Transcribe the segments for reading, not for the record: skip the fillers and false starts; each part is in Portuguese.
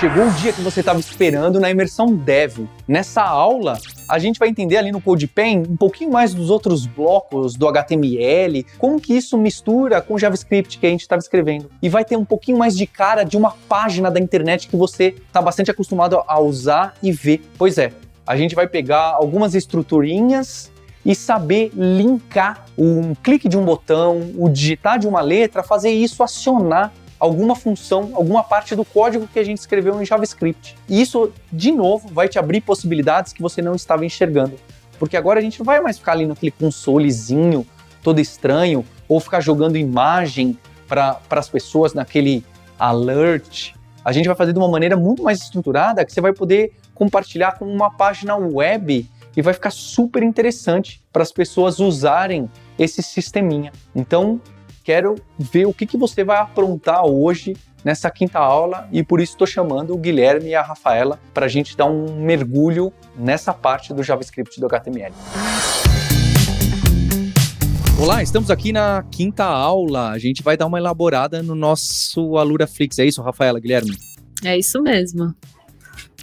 Chegou o dia que você estava esperando na imersão Dev. Nessa aula, a gente vai entender ali no CodePen um pouquinho mais dos outros blocos do HTML, como que isso mistura com o JavaScript que a gente estava escrevendo. E vai ter um pouquinho mais de cara de uma página da internet que você está bastante acostumado a usar e ver. Pois é, a gente vai pegar algumas estruturinhas e saber linkar um clique de um botão, o digitar de uma letra, fazer isso acionar alguma função, alguma parte do código que a gente escreveu em JavaScript. E isso, de novo, vai te abrir possibilidades que você não estava enxergando. Porque agora a gente não vai mais ficar ali naquele consolezinho todo estranho, ou ficar jogando imagem para as pessoas naquele alert. A gente vai fazer de uma maneira muito mais estruturada, que você vai poder compartilhar com uma página web e vai ficar super interessante para as pessoas usarem esse sisteminha. Então, quero ver o que você vai aprontar hoje nessa quinta aula e por isso estou chamando o Guilherme e a Rafaela para a gente dar um mergulho nessa parte do JavaScript do HTML. Olá, estamos aqui na quinta aula. A gente vai dar uma elaborada no nosso Alura Flix. É isso, Rafaela, Guilherme? É isso mesmo.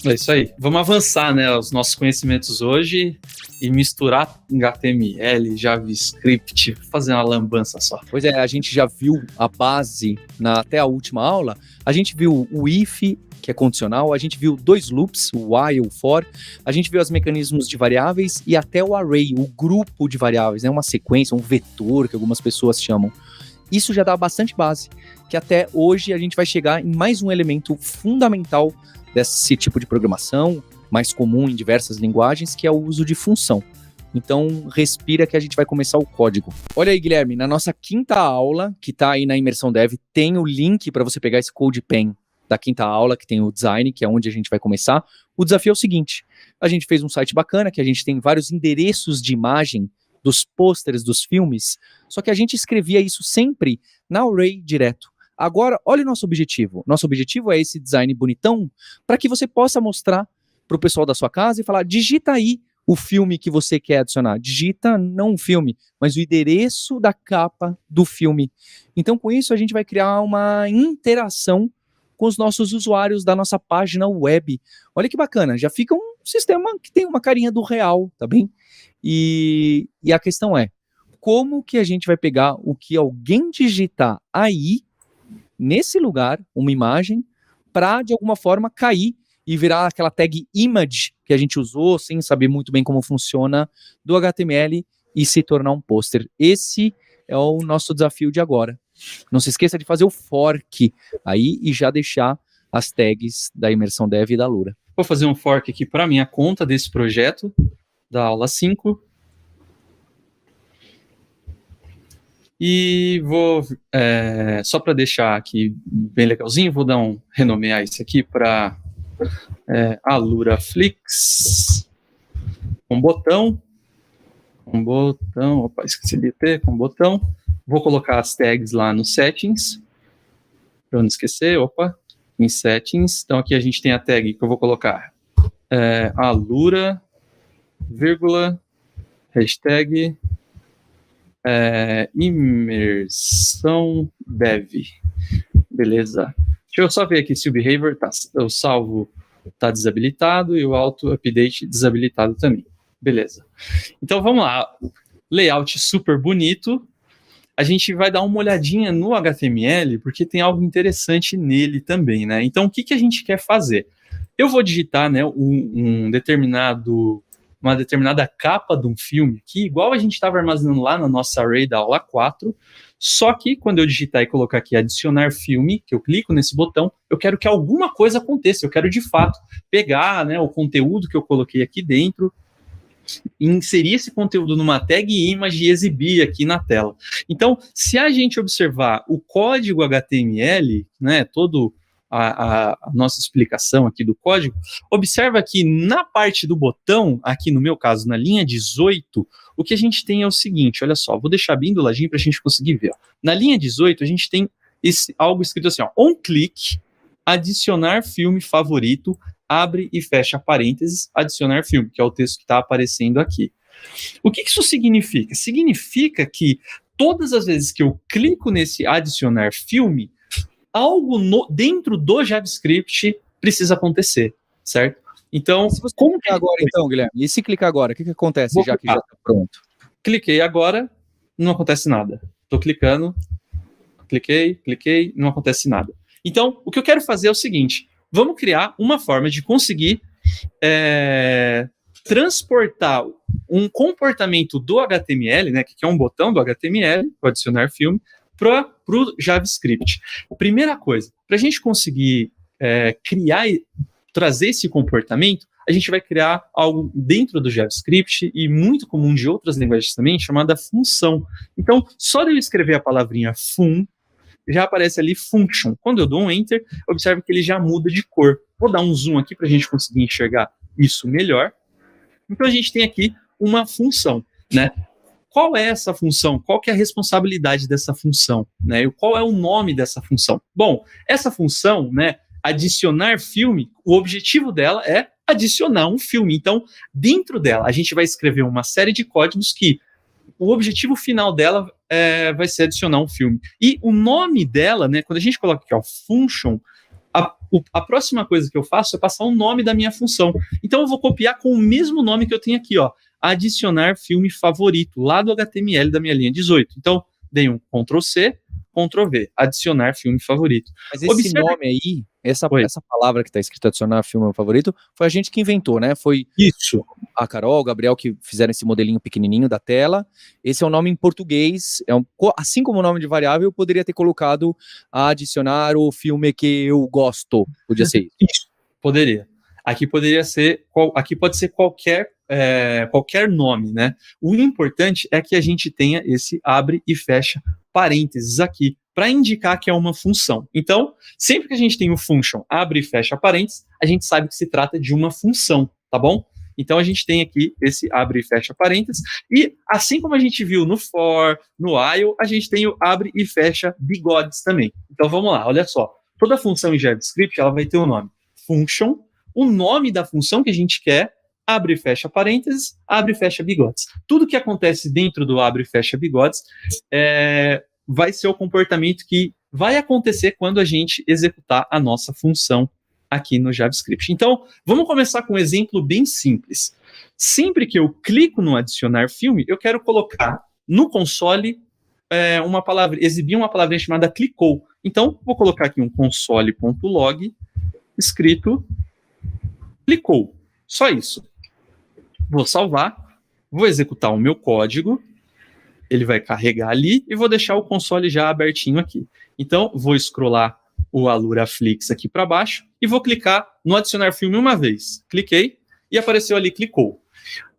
É isso aí. Vamos avançar, né, os nossos conhecimentos hoje e misturar HTML, JavaScript, fazer uma lambança só. Pois é, a gente já viu a base até a última aula. A gente viu o if, que é condicional, a gente viu dois loops, o while, o for, a gente viu os mecanismos de variáveis e até o array, o grupo de variáveis, né, uma sequência, um vetor, que algumas pessoas chamam. Isso já dá bastante base, que até hoje a gente vai chegar em mais um elemento fundamental desse tipo de programação, mais comum em diversas linguagens, que é o uso de função. Então, respira que a gente vai começar o código. Olha aí, Guilherme, na nossa quinta aula, que está aí na Imersão Dev, tem o link para você pegar esse CodePen da quinta aula, que tem o design, que é onde a gente vai começar. O desafio é o seguinte, a gente fez um site bacana, que a gente tem vários endereços de imagem dos pôsteres dos filmes, só que a gente escrevia isso sempre na array direto. Agora, olha o nosso objetivo. Nosso objetivo é esse design bonitão para que você possa mostrar para o pessoal da sua casa e falar, digita aí o filme que você quer adicionar. Digita não o filme, mas o endereço da capa do filme. Então, com isso, a gente vai criar uma interação com os nossos usuários da nossa página web. Olha que bacana, já fica um sistema que tem uma carinha do real, tá bem? E a questão é, como que a gente vai pegar o que alguém digitar aí, nesse lugar, uma imagem, para de alguma forma cair e virar aquela tag image que a gente usou, sem saber muito bem como funciona, do HTML e se tornar um pôster. Esse é o nosso desafio de agora. Não se esqueça de fazer o fork aí e já deixar as tags da Imersão Dev e da Alura. Vou fazer um fork aqui para minha conta desse projeto, da aula 5. E vou, só para deixar aqui bem legalzinho, vou renomear isso aqui para Alura Flix, com botão, opa, esqueci de ter, com botão. Vou colocar as tags lá no settings, para não esquecer, em settings. Então aqui a gente tem a tag que eu vou colocar, Alura, vírgula, hashtag, imersão dev. Beleza. Deixa eu só ver aqui se o behavior o salvo está desabilitado e o auto update desabilitado também. Beleza. Então vamos lá. Layout super bonito. A gente vai dar uma olhadinha no HTML porque tem algo interessante nele também, né? Então o que a gente quer fazer? Eu vou digitar, né, uma determinada capa de um filme aqui, igual a gente estava armazenando lá na nossa array da aula 4, só que quando eu digitar e colocar aqui adicionar filme, que eu clico nesse botão, eu quero que alguma coisa aconteça, eu quero de fato pegar, né, o conteúdo que eu coloquei aqui dentro, inserir esse conteúdo numa tag image e exibir aqui na tela. Então, se a gente observar o código HTML, né, todo a nossa explicação aqui do código, observa que na parte do botão, aqui no meu caso, na linha 18, o que a gente tem é o seguinte, olha só, vou deixar bem do ladinho para a gente conseguir ver. Ó. Na linha 18, a gente tem algo escrito assim, ó, on click, adicionar filme favorito, abre e fecha parênteses, adicionar filme, que é o texto que está aparecendo aqui. O que isso significa? Significa que todas as vezes que eu clico nesse adicionar filme, algo dentro do JavaScript precisa acontecer, certo? Então, Se você clicar agora, então, Guilherme, e se clicar agora, o que acontece Vou já que clicar. já está pronto? Cliquei agora, não acontece nada. Estou clicando, cliquei, não acontece nada. Então, o que eu quero fazer é o seguinte, vamos criar uma forma de conseguir transportar um comportamento do HTML, né, que é um botão do HTML, para adicionar filme, para o JavaScript. Primeira coisa, para a gente conseguir criar e trazer esse comportamento, a gente vai criar algo dentro do JavaScript e muito comum de outras linguagens também, chamada função. Então, só de eu escrever a palavrinha fun, já aparece ali function. Quando eu dou um enter, observe que ele já muda de cor. Vou dar um zoom aqui para a gente conseguir enxergar isso melhor. Então, a gente tem aqui uma função, né? Qual é essa função? Qual que é a responsabilidade dessa função? Né? E qual é o nome dessa função? Bom, essa função, né, adicionar filme, o objetivo dela é adicionar um filme. Então, dentro dela, a gente vai escrever uma série de códigos que o objetivo final dela vai ser adicionar um filme. E o nome dela, né, quando a gente coloca aqui, ó, function, a próxima coisa que eu faço é passar o nome da minha função. Então, eu vou copiar com o mesmo nome que eu tenho aqui, ó, adicionar filme favorito, lá do HTML da minha linha 18. Então, dei um Ctrl+C, Ctrl+V, adicionar filme favorito. Mas esse nome aí, essa palavra que está escrito adicionar filme favorito, foi a gente que inventou, né? Foi isso. A Carol, o Gabriel, que fizeram esse modelinho pequenininho da tela. Esse é um nome em português, assim como o nome de variável, eu poderia ter colocado adicionar o filme que eu gosto. Podia ser isso. Isso, poderia. Aqui pode ser qualquer nome, né? O importante é que a gente tenha esse abre e fecha parênteses aqui, para indicar que é uma função. Então, sempre que a gente tem o function abre e fecha parênteses, a gente sabe que se trata de uma função, tá bom? Então, a gente tem aqui esse abre e fecha parênteses, e assim como a gente viu no for, no while, a gente tem o abre e fecha bigodes também. Então, vamos lá, olha só. Toda função em JavaScript, ela vai ter um nome. Function, o nome da função que a gente quer, abre e fecha parênteses, abre e fecha bigodes. Tudo que acontece dentro do abre e fecha bigodes vai ser o comportamento que vai acontecer quando a gente executar a nossa função aqui no JavaScript. Então, vamos começar com um exemplo bem simples. Sempre que eu clico no adicionar filme, eu quero colocar no console exibir uma palavrinha chamada clicou. Então, vou colocar aqui um console.log escrito clicou. Só isso. Vou salvar, vou executar o meu código, ele vai carregar ali e vou deixar o console já abertinho aqui. Então, vou scrollar o Alura Flix aqui para baixo e vou clicar no adicionar filme uma vez. Cliquei e apareceu ali clicou.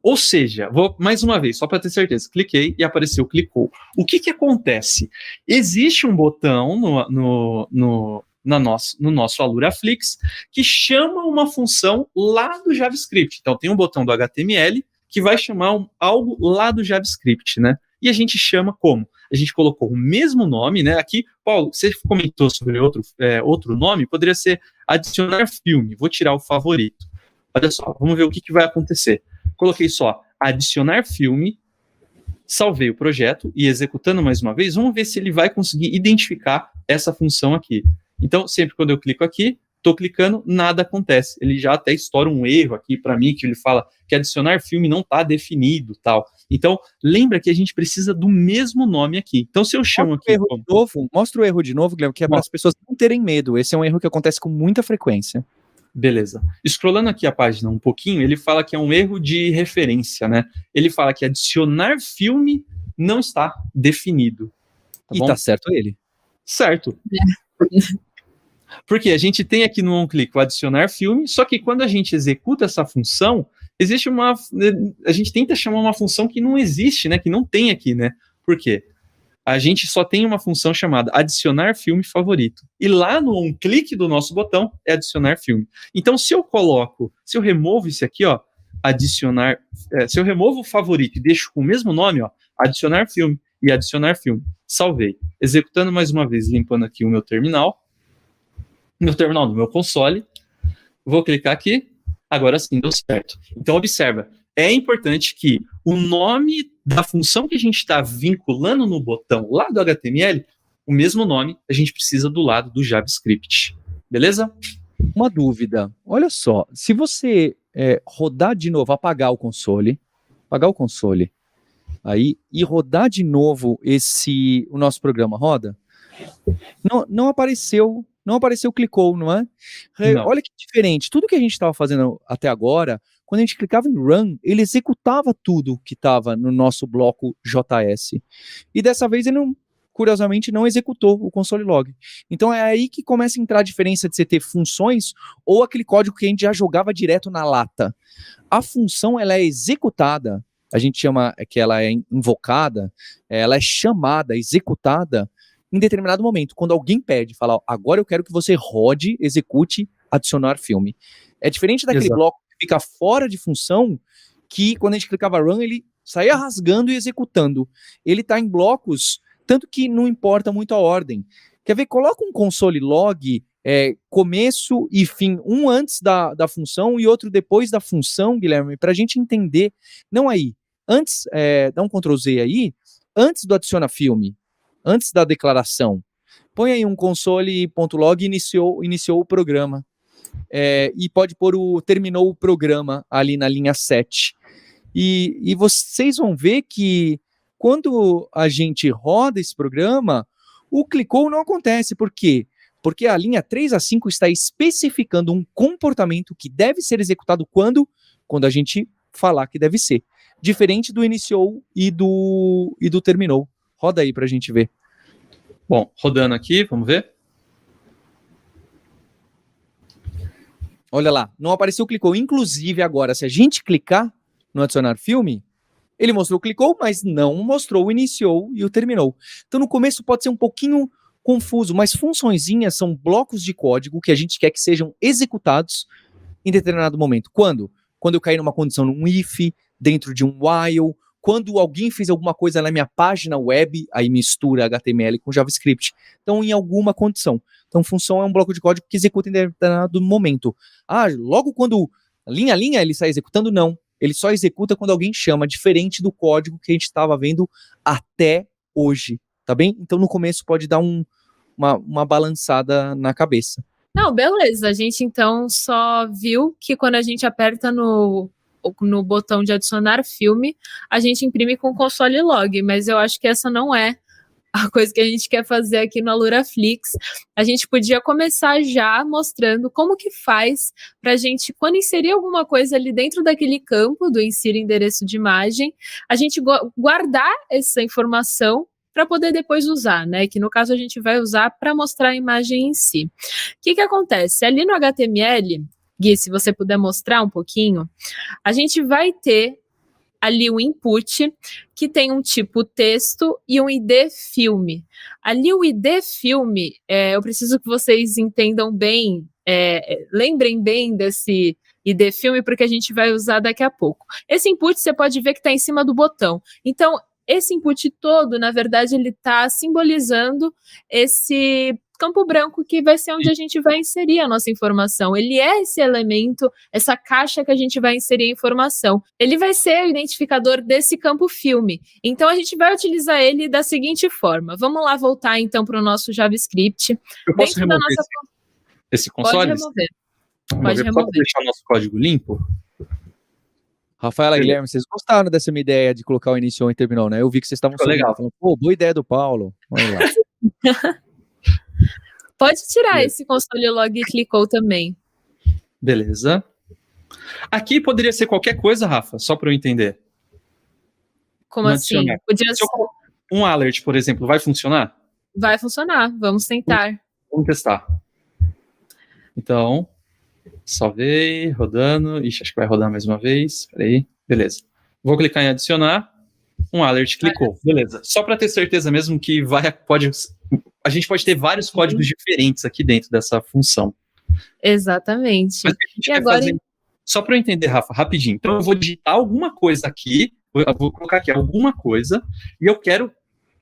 Ou seja, vou mais uma vez, só para ter certeza, cliquei e apareceu clicou. O que acontece? Existe um botão no nosso Alura Flix que chama uma função lá do JavaScript. Então, tem um botão do HTML que vai chamar algo lá do JavaScript, né? E a gente chama como? A gente colocou o mesmo nome, né? Aqui, Paulo, você comentou sobre outro nome, poderia ser adicionar filme. Vou tirar o favorito. Olha só, vamos ver o que vai acontecer. Coloquei só adicionar filme, salvei o projeto e executando mais uma vez, vamos ver se ele vai conseguir identificar essa função aqui. Então, sempre quando eu clico aqui, estou clicando, nada acontece. Ele já até estoura um erro aqui para mim, que ele fala que adicionar filme não está definido, tal. Então, lembra que a gente precisa do mesmo nome aqui. Então, se eu chamo aqui... Mostra o erro de novo, Guilherme, que é para as pessoas não terem medo. Esse é um erro que acontece com muita frequência. Beleza. Scrollando aqui a página um pouquinho, ele fala que é um erro de referência, né? Ele fala que adicionar filme não está definido. Tá bom? Tá certo ele. Certo. Porque a gente tem aqui no onClick o adicionar filme, só que quando a gente executa essa função, existe a gente tenta chamar uma função que não existe, né? Que não tem aqui, né? Por quê? A gente só tem uma função chamada adicionar filme favorito. E lá no onClick do nosso botão é adicionar filme. Então, se eu removo isso aqui, ó, se eu removo o favorito e deixo com o mesmo nome, ó, adicionar filme e adicionar filme, salvei. Executando mais uma vez, limpando aqui o meu terminal no meu console, vou clicar aqui, agora sim deu certo. Então, observa, é importante que o nome da função que a gente está vinculando no botão lá do HTML, o mesmo nome a gente precisa do lado do JavaScript. Beleza? Uma dúvida. Olha só, se você rodar de novo, apagar o console, aí e rodar de novo o nosso programa roda, não apareceu, clicou, não é? Não. Olha que diferente. Tudo que a gente estava fazendo até agora, quando a gente clicava em Run, ele executava tudo que estava no nosso bloco JS. E dessa vez ele curiosamente não executou o console log. Então é aí que começa a entrar a diferença de você ter funções ou aquele código que a gente já jogava direto na lata. A função, ela é executada, a gente chama que ela é invocada, ela é chamada, executada em determinado momento, quando alguém pede, fala, ó, agora eu quero que você rode, execute, adicionar filme. É diferente daquele Exato. bloco que fica fora de função, que quando a gente clicava run, ele saía rasgando e executando. Ele está em blocos, tanto que não importa muito a ordem. Quer ver? Coloca um console log, começo e fim, um antes da função e outro depois da função, Guilherme, para a gente entender. Não aí. Antes, dá um Ctrl Z aí, antes do adiciona filme, antes da declaração, põe aí um console.log iniciou o programa. E pode pôr terminou o programa ali na linha 7. E vocês vão ver que quando a gente roda esse programa, o clicou não acontece. Por quê? Porque a linha 3 a 5 está especificando um comportamento que deve ser executado quando a gente falar que deve ser. Diferente do iniciou e do terminou. Roda aí pra gente ver. Bom, rodando aqui, vamos ver. Olha lá, não apareceu clicou. Inclusive agora, se a gente clicar no adicionar filme, ele mostrou clicou, mas não mostrou o iniciou e o terminou. Então no começo pode ser um pouquinho confuso, mas funçõezinhas são blocos de código que a gente quer que sejam executados em determinado momento. Quando? Quando eu cair numa condição num if, dentro de um while, quando alguém fez alguma coisa na minha página web, aí mistura HTML com JavaScript. Então, em alguma condição. Então, função é um bloco de código que executa em determinado momento. Logo quando linha a linha ele sai executando? Não. Ele só executa quando alguém chama, diferente do código que a gente estava vendo até hoje. Tá bem? Então, no começo pode dar uma balançada na cabeça. Não, beleza. A gente, então, só viu que quando a gente aperta no botão de adicionar filme, a gente imprime com console log, mas eu acho que essa não é a coisa que a gente quer fazer aqui no Aluraflix. A gente podia começar já mostrando como que faz pra gente, quando inserir alguma coisa ali dentro daquele campo do insira endereço de imagem, a gente guardar essa informação para poder depois usar, né? Que no caso a gente vai usar para mostrar a imagem em si. O que acontece? Ali no HTML, Gui, se você puder mostrar um pouquinho, a gente vai ter ali o input, que tem um tipo texto e um ID filme. Ali o ID filme, eu preciso que vocês entendam bem, lembrem bem desse ID filme, porque a gente vai usar daqui a pouco. Esse input você pode ver que está em cima do botão. Então, esse input todo, na verdade, ele está simbolizando esse campo branco que vai ser onde a gente vai inserir a nossa informação. Ele é esse elemento, essa caixa que a gente vai inserir a informação. Ele vai ser o identificador desse campo filme. Então, a gente vai utilizar ele da seguinte forma. Vamos lá voltar, então, para o nosso JavaScript. Eu posso remover esse console? Pode remover. Pode remover. Deixar o nosso código limpo? Rafaela e Guilherme, vocês gostaram dessa minha ideia de colocar o iniciou e terminou, né? Eu vi que vocês estavam legal. Falando, pô, boa ideia do Paulo. Olha lá. Pode tirar esse console log e clicou também. Beleza. Aqui poderia ser qualquer coisa, Rafa, só para eu entender. Como assim? Podia ser um alert, por exemplo, vai funcionar? Vai funcionar, vamos tentar. Vamos testar. Então, salvei, rodando. Ixi, acho que vai rodar mais uma vez. Peraí, beleza. Vou clicar em adicionar. Um alert clicou, beleza. Só para ter certeza mesmo que a gente pode ter vários códigos diferentes aqui dentro dessa função. Exatamente. Mas a gente quer fazer, só para eu entender, Rafa, rapidinho. Então eu vou digitar alguma coisa aqui, eu vou colocar aqui alguma coisa, e eu quero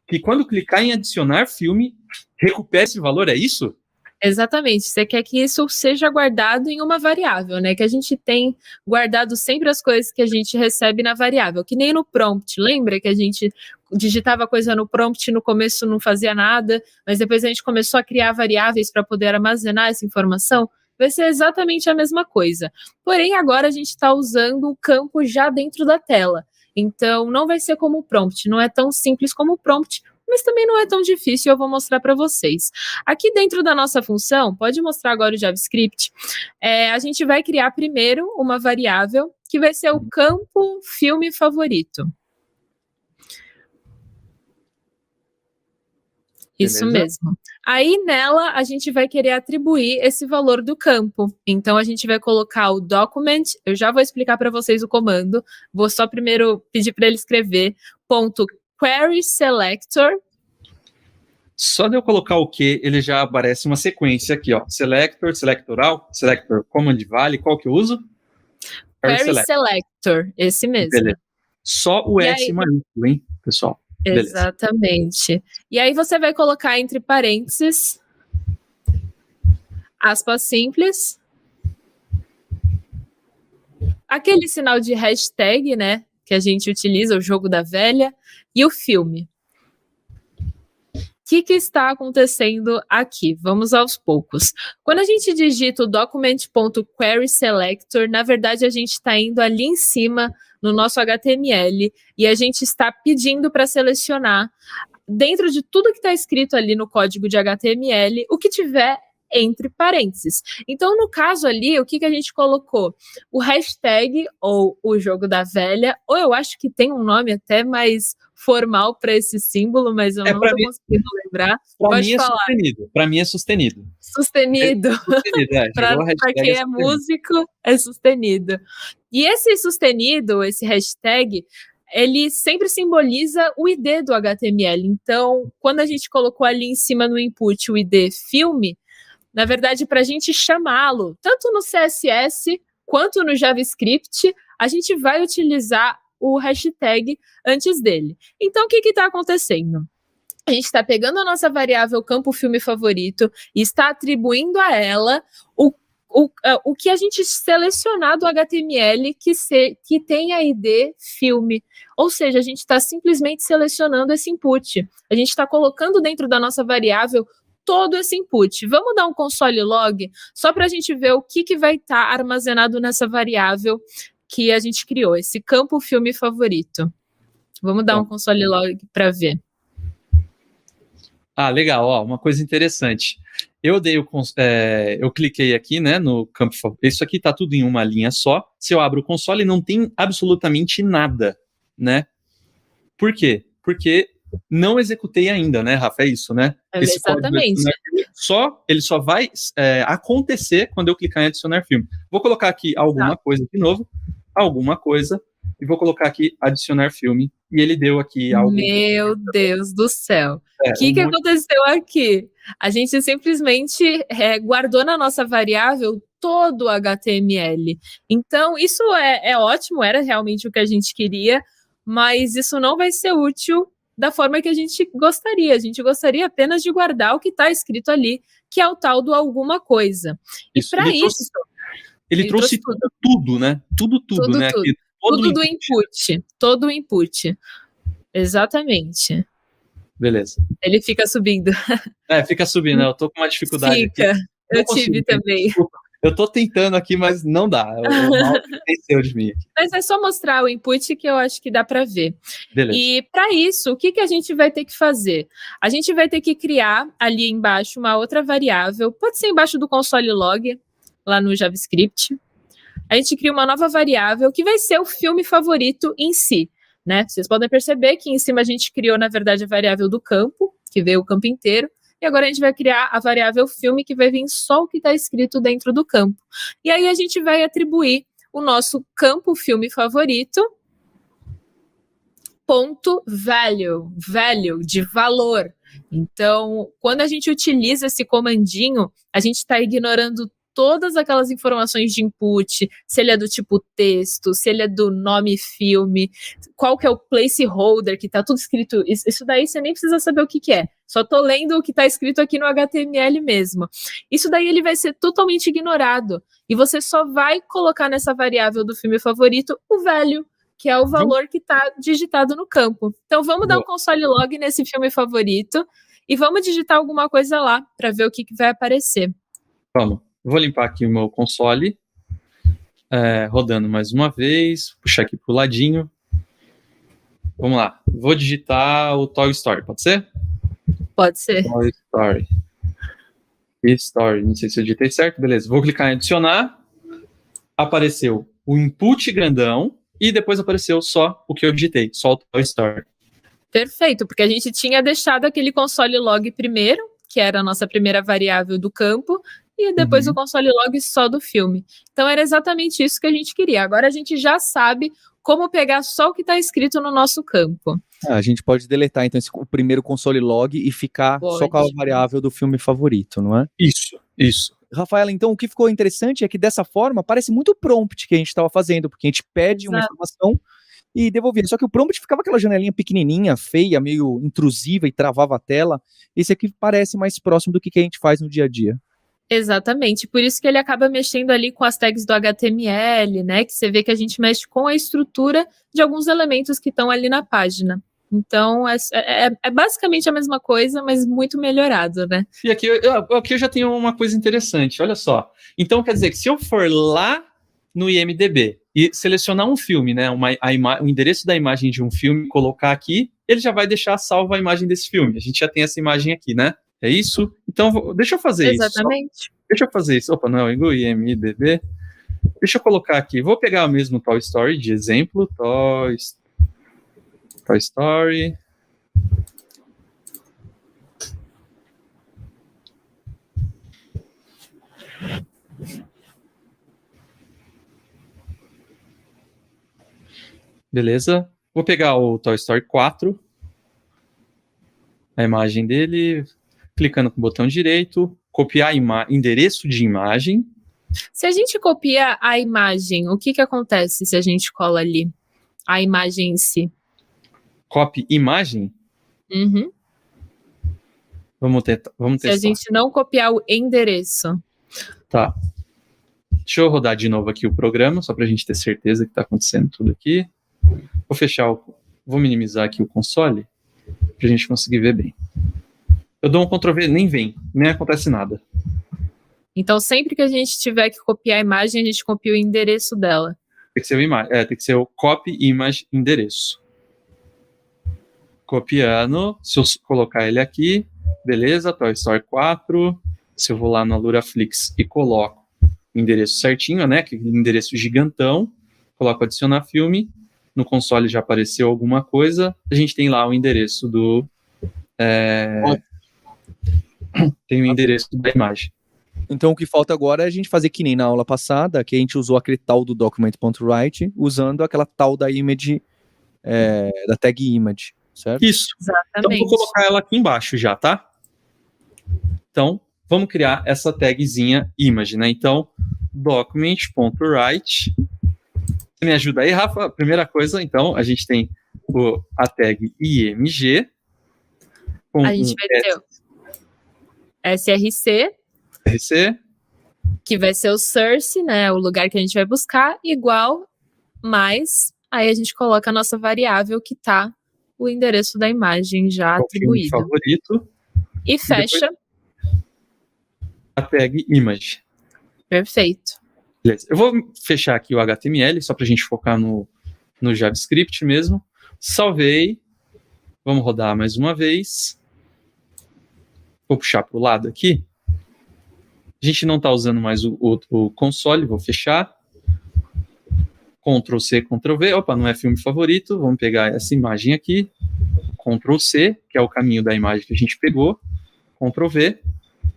que quando clicar em adicionar filme, recupere esse valor, é isso? Exatamente, você quer que isso seja guardado em uma variável, né? Que a gente tem guardado sempre as coisas que a gente recebe na variável, que nem no prompt, lembra que a gente digitava coisa no prompt, no começo não fazia nada, mas depois a gente começou a criar variáveis para poder armazenar essa informação? vai ser exatamente a mesma coisa. Porém, agora a gente está usando o campo já dentro da tela. Então, não vai ser como o prompt, não é tão simples como o prompt, mas também não é tão difícil, eu vou mostrar para vocês. Aqui dentro da nossa função, pode mostrar agora o JavaScript, a gente vai criar primeiro uma variável que vai ser o campo filme favorito. Isso Beleza. mesmo. Aí nela a gente vai querer atribuir esse valor do campo. Então a gente vai colocar o document, eu já vou explicar para vocês o comando, vou só primeiro pedir para ele escrever .query selector. Só de eu colocar o que, ele já aparece uma sequência aqui, ó. Selector, selectoral, selector command vale, qual que eu uso? Query selector, esse mesmo. Beleza. Só o E S aí- maiúsculo, hein, pessoal? Beleza. Exatamente. E aí você vai colocar entre parênteses, aspas simples, aquele sinal de hashtag, né, que a gente utiliza, o jogo da velha, e o filme. O que está acontecendo aqui? Vamos aos poucos. Quando a gente digita o document.querySelector, na verdade a gente está indo ali em cima no nosso HTML e a gente está pedindo para selecionar dentro de tudo que está escrito ali no código de HTML o que tiver entre parênteses. Então, no caso ali, o que a gente colocou? O hashtag ou o jogo da velha, ou eu acho que tem um nome até mais formal para esse símbolo, mas eu não estou conseguindo lembrar. Para mim é sustenido. Para mim é sustenido. Sustenido. Para quem é músico, é sustenido. E esse sustenido, esse hashtag, ele sempre simboliza o ID do HTML. Então, quando a gente colocou ali em cima no input o ID filme, na verdade, para a gente chamá-lo, tanto no CSS quanto no JavaScript, a gente vai utilizar o hashtag antes dele. Então, o que está acontecendo? A gente está pegando a nossa variável campo filme favorito e está atribuindo a ela o que a gente selecionar do HTML que tem a ID filme. Ou seja, a gente está simplesmente selecionando esse input. A gente está colocando dentro da nossa variável todo esse input. Vamos dar um console log só para a gente ver o que vai estar armazenado nessa variável que a gente criou, esse campo filme favorito. Vamos dar um console log para ver. Ah, legal. Ó, uma coisa interessante. Eu cliquei aqui, né, no campo favorito. Isso aqui tá tudo em uma linha só. Se eu abro o console, não tem absolutamente nada, né? Por quê? Porque não executei ainda, né, Rafa? É isso, né? Esse exatamente. Ele só vai acontecer quando eu clicar em adicionar filme. Vou colocar aqui alguma coisa de novo, e vou colocar aqui adicionar filme, e ele deu aqui algo. Meu Deus do céu. O que aconteceu aqui? A gente simplesmente guardou na nossa variável todo o HTML. Então, isso é ótimo, era realmente o que a gente queria, mas isso não vai ser útil da forma que a gente gostaria. A gente gostaria apenas de guardar o que está escrito ali, que é o tal do alguma coisa. Isso, e para isso... Ele trouxe tudo, né? Tudo, né? Tudo. Tudo do input. Todo o input. Exatamente. Beleza. Ele fica subindo. Fica subindo, né? Eu tô com uma dificuldade fica. aqui. Eu tive também. Desculpa. Eu tô tentando aqui, mas não dá. O mal venceu de mim aqui. Mas é só mostrar o input que eu acho que dá para ver. Beleza. E para isso, o que a gente vai ter que fazer? A gente vai ter que criar ali embaixo uma outra variável. Pode ser embaixo do console log, lá no JavaScript. A gente cria uma nova variável que vai ser o filme favorito em si, né? Vocês podem perceber que em cima a gente criou, na verdade, a variável do campo, que veio o campo inteiro, e agora a gente vai criar a variável filme, que vai vir só o que está escrito dentro do campo. E aí a gente vai atribuir o nosso campo filme favorito, ponto value de valor. Então, quando a gente utiliza esse comandinho, a gente está ignorando todas aquelas informações de input, se ele é do tipo texto, se ele é do nome filme, qual que é o placeholder, que tá tudo escrito, isso daí você nem precisa saber o que é, só tô lendo o que tá escrito aqui no HTML mesmo. Isso daí ele vai ser totalmente ignorado, e você só vai colocar nessa variável do filme favorito o value, que é o valor que tá digitado no campo. Então vamos dar um console log nesse filme favorito, e vamos digitar alguma coisa lá, para ver o que vai aparecer. Vamos. Vou limpar aqui o meu console, rodando mais uma vez, puxar aqui pro ladinho. Vamos lá, vou digitar o Toy Story, pode ser? Pode ser. Toy Story. Story, não sei se eu digitei certo, beleza. Vou clicar em adicionar, apareceu o input grandão e depois apareceu só o que eu digitei, só o Toy Story. Perfeito, porque a gente tinha deixado aquele console log primeiro, que era a nossa primeira variável do campo, e depois o console log só do filme. Então era exatamente isso que a gente queria. Agora a gente já sabe como pegar só o que está escrito no nosso campo. A gente pode deletar, então, o primeiro console log e ficar só com a variável do filme favorito, não é? Isso. Rafaela, então, o que ficou interessante é que dessa forma parece muito o prompt que a gente estava fazendo, porque a gente pede uma informação e devolvia. Só que o prompt ficava aquela janelinha pequenininha, feia, meio intrusiva e travava a tela. Esse aqui parece mais próximo do que a gente faz no dia a dia. Exatamente, por isso que ele acaba mexendo ali com as tags do HTML, né, que você vê que a gente mexe com a estrutura de alguns elementos que estão ali na página. Então, é basicamente a mesma coisa, mas muito melhorado, né? E aqui eu já tenho uma coisa interessante, olha só. Então, quer dizer que se eu for lá no IMDb e selecionar um filme, né, o endereço da imagem de um filme, colocar aqui, ele já vai deixar salva a imagem desse filme. A gente já tem essa imagem aqui, né? É isso? Então, deixa eu fazer isso. Exatamente. Deixa eu fazer isso. Opa, não é o IMDb. Deixa eu colocar aqui. Vou pegar o mesmo Toy Story de exemplo. Toy Story. Beleza. Vou pegar o Toy Story 4. A imagem dele. Clicando com o botão direito. Copiar endereço de imagem. Se a gente copia a imagem, o que acontece se a gente cola ali a imagem em si? Copy imagem? Uhum. Vamos testar. Se a gente não copiar o endereço. Tá. Deixa eu rodar de novo aqui o programa, só para a gente ter certeza que está acontecendo tudo aqui. Vou minimizar aqui o console, para a gente conseguir ver bem. Eu dou um Ctrl V, nem acontece nada. Então, sempre que a gente tiver que copiar a imagem, a gente copia o endereço dela. Tem que ser o copy image endereço. Copiando, se eu colocar ele aqui, beleza, Toy Story 4. Se eu vou lá na Luraflix e coloco o endereço certinho, né, aquele endereço gigantão, coloco adicionar filme, no console já apareceu alguma coisa, a gente tem lá o endereço tem o endereço da imagem. Então o que falta agora é a gente fazer que nem na aula passada, que a gente usou aquele tal do document.write, usando aquela tal da image, da tag image, certo? Isso. Exatamente. Então vou colocar ela aqui embaixo já, tá? Então, vamos criar essa tagzinha image, né? Então, document.write. Você me ajuda aí, Rafa? Primeira coisa, então, a gente tem a tag img. A gente vai ter src, que vai ser o source, né? O lugar que a gente vai buscar, igual, mais, aí a gente coloca a nossa variável que tá o endereço da imagem já atribuído. Favorito. E fecha. A tag image. Perfeito. Beleza. Eu vou fechar aqui o HTML, só pra gente focar no JavaScript mesmo. Salvei. Vamos rodar mais uma vez. Vou puxar pro lado aqui. A gente não está usando mais o console, vou fechar. Ctrl C, Ctrl V. Opa, não é filme favorito. Vamos pegar essa imagem aqui. Ctrl C, que é o caminho da imagem que a gente pegou. Ctrl V.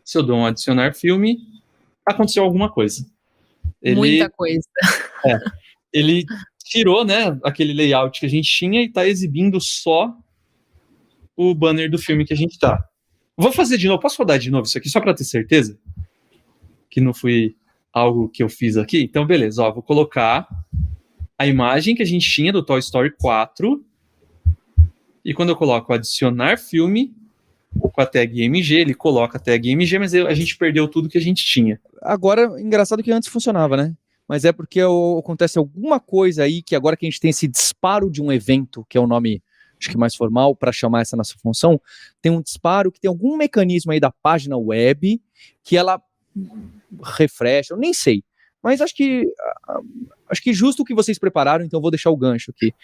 Se eu dou um adicionar filme, aconteceu alguma coisa. Muita coisa. Ele tirou, né, aquele layout que a gente tinha e está exibindo só o banner do filme que a gente está. Vou fazer de novo. Posso rodar de novo isso aqui só para ter certeza? Que não foi algo que eu fiz aqui. Então, beleza. Ó, vou colocar a imagem que a gente tinha do Toy Story 4. E quando eu coloco adicionar filme, com a tag MG, ele coloca a tag MG, mas a gente perdeu tudo que a gente tinha. Agora, engraçado que antes funcionava, né? Mas é porque acontece alguma coisa aí, que agora que a gente tem esse disparo de um evento, que é o nome, acho que mais formal, para chamar essa nossa função, tem um disparo que tem algum mecanismo aí da página web, que ela refresh, eu nem sei. Mas acho que justo o que vocês prepararam, então eu vou deixar o gancho aqui.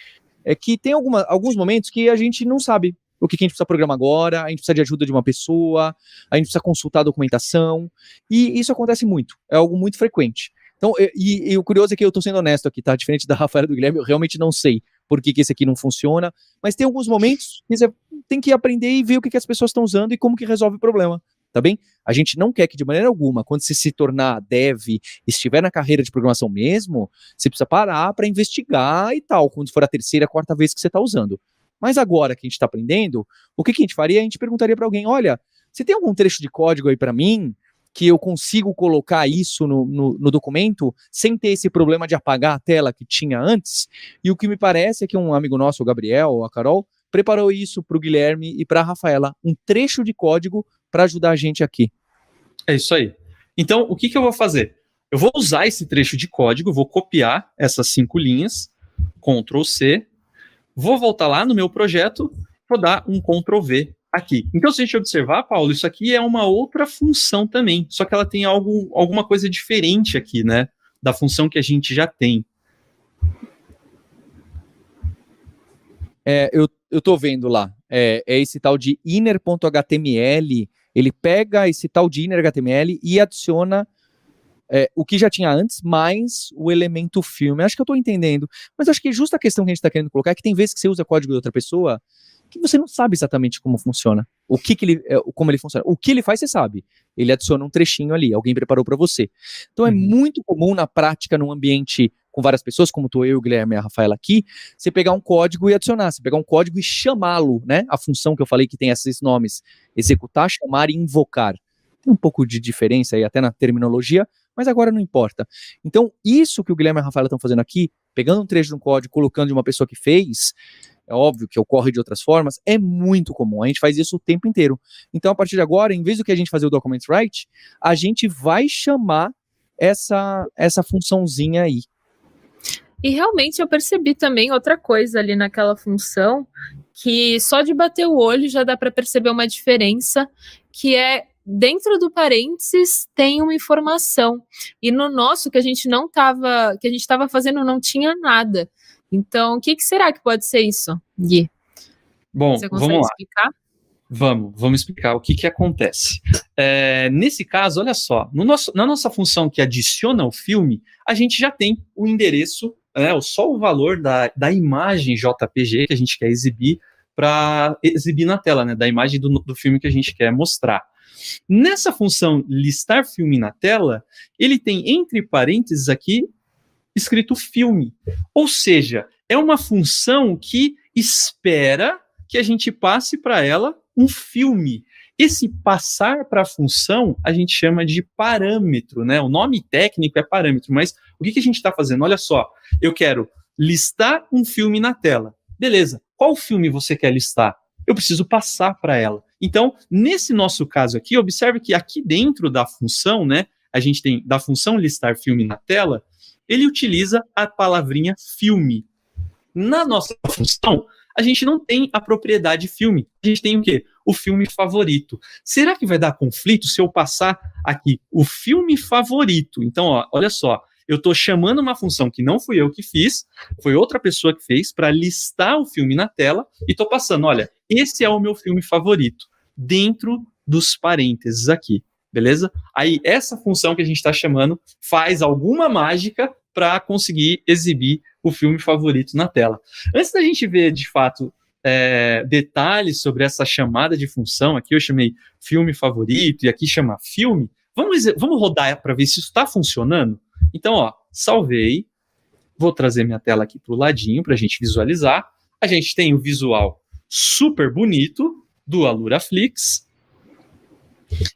É que tem alguns momentos que a gente não sabe o que a gente precisa programar agora, a gente precisa de ajuda de uma pessoa, a gente precisa consultar a documentação, e isso acontece muito, é algo muito frequente. Então, e o curioso é que eu tô sendo honesto aqui, tá? Diferente da Rafaela e do Guilherme, eu realmente não sei por que esse aqui não funciona, mas tem alguns momentos que você tem que aprender e ver o que as pessoas estão usando e como que resolve o problema, tá bem? A gente não quer que de maneira alguma, quando você se tornar dev, estiver na carreira de programação mesmo, você precisa parar para investigar e tal, quando for a terceira, quarta vez que você está usando. Mas agora que a gente está aprendendo, o que a gente faria? A gente perguntaria para alguém, olha, você tem algum trecho de código aí para mim que eu consigo colocar isso no documento sem ter esse problema de apagar a tela que tinha antes? E o que me parece é que um amigo nosso, o Gabriel, ou a Carol, preparou isso para o Guilherme e para a Rafaela, um trecho de código para ajudar a gente aqui. É isso aí. Então, o que eu vou fazer? Eu vou usar esse trecho de código, vou copiar essas 5 linhas, Ctrl C, vou voltar lá no meu projeto, vou dar um Ctrl V aqui. Então, se a gente observar, Paulo, isso aqui é uma outra função também, só que ela tem alguma coisa diferente aqui, né, da função que a gente já tem. Eu tô vendo lá, é esse tal de inner.html, ele pega esse tal de inner.html e adiciona o que já tinha antes, mais o elemento filme. Acho que eu estou entendendo. Mas acho que justa a questão que a gente está querendo colocar é que tem vezes que você usa código de outra pessoa que você não sabe exatamente como funciona. Como ele funciona. O que ele faz, você sabe. Ele adiciona um trechinho ali, alguém preparou para você. Então é muito comum na prática, num ambiente com várias pessoas, como estou eu, o Guilherme e a Rafaela aqui, você pegar um código e adicionar, você pegar um código e chamá-lo, né? A função que eu falei que tem esses nomes, executar, chamar e invocar. Tem um pouco de diferença aí até na terminologia, mas agora não importa. Então, isso que o Guilherme e a Rafaela estão fazendo aqui, pegando um trecho de um código, colocando de uma pessoa que fez, é óbvio que ocorre de outras formas, é muito comum, a gente faz isso o tempo inteiro. Então, a partir de agora, em vez do que a gente fazer o document write, a gente vai chamar essa funçãozinha aí. E realmente eu percebi também outra coisa ali naquela função, que só de bater o olho já dá para perceber uma diferença, que é dentro do parênteses tem uma informação. E no nosso, que a gente estava fazendo, não tinha nada. Então, o que será que pode ser isso, Gui? Bom, você consegue vamos lá. explicar? Vamos explicar o que acontece. Nesse caso, olha só, na nossa função que adiciona o filme, a gente já tem o endereço, só o valor da imagem JPG que a gente quer exibir para exibir na tela, né, da imagem do filme que a gente quer mostrar. Nessa função listar filme na tela, ele tem entre parênteses aqui escrito filme. Ou seja, é uma função que espera que a gente passe para ela um filme. Esse passar para a função a gente chama de parâmetro, né? O nome técnico é parâmetro, mas o que a gente está fazendo? Olha só, eu quero listar um filme na tela. Beleza, qual filme você quer listar? Eu preciso passar para ela. Então, nesse nosso caso aqui, observe que aqui dentro da função, né, a gente tem da função listar filme na tela, ele utiliza a palavrinha filme. Na nossa função, a gente não tem a propriedade filme. A gente tem o quê? O filme favorito. Será que vai dar conflito se eu passar aqui o filme favorito? Então, olha só, eu estou chamando uma função que não fui eu que fiz, foi outra pessoa que fez, para listar o filme na tela, e estou passando, olha, esse é o meu filme favorito, dentro dos parênteses aqui, beleza? Aí, essa função que a gente está chamando faz alguma mágica para conseguir exibir o filme favorito na tela. Antes da gente ver, de fato, detalhes sobre essa chamada de função, aqui eu chamei filme favorito, e aqui chama filme, vamos rodar para ver se isso está funcionando? Então, salvei, vou trazer minha tela aqui para o ladinho para a gente visualizar. A gente tem o visual super bonito do Aluraflix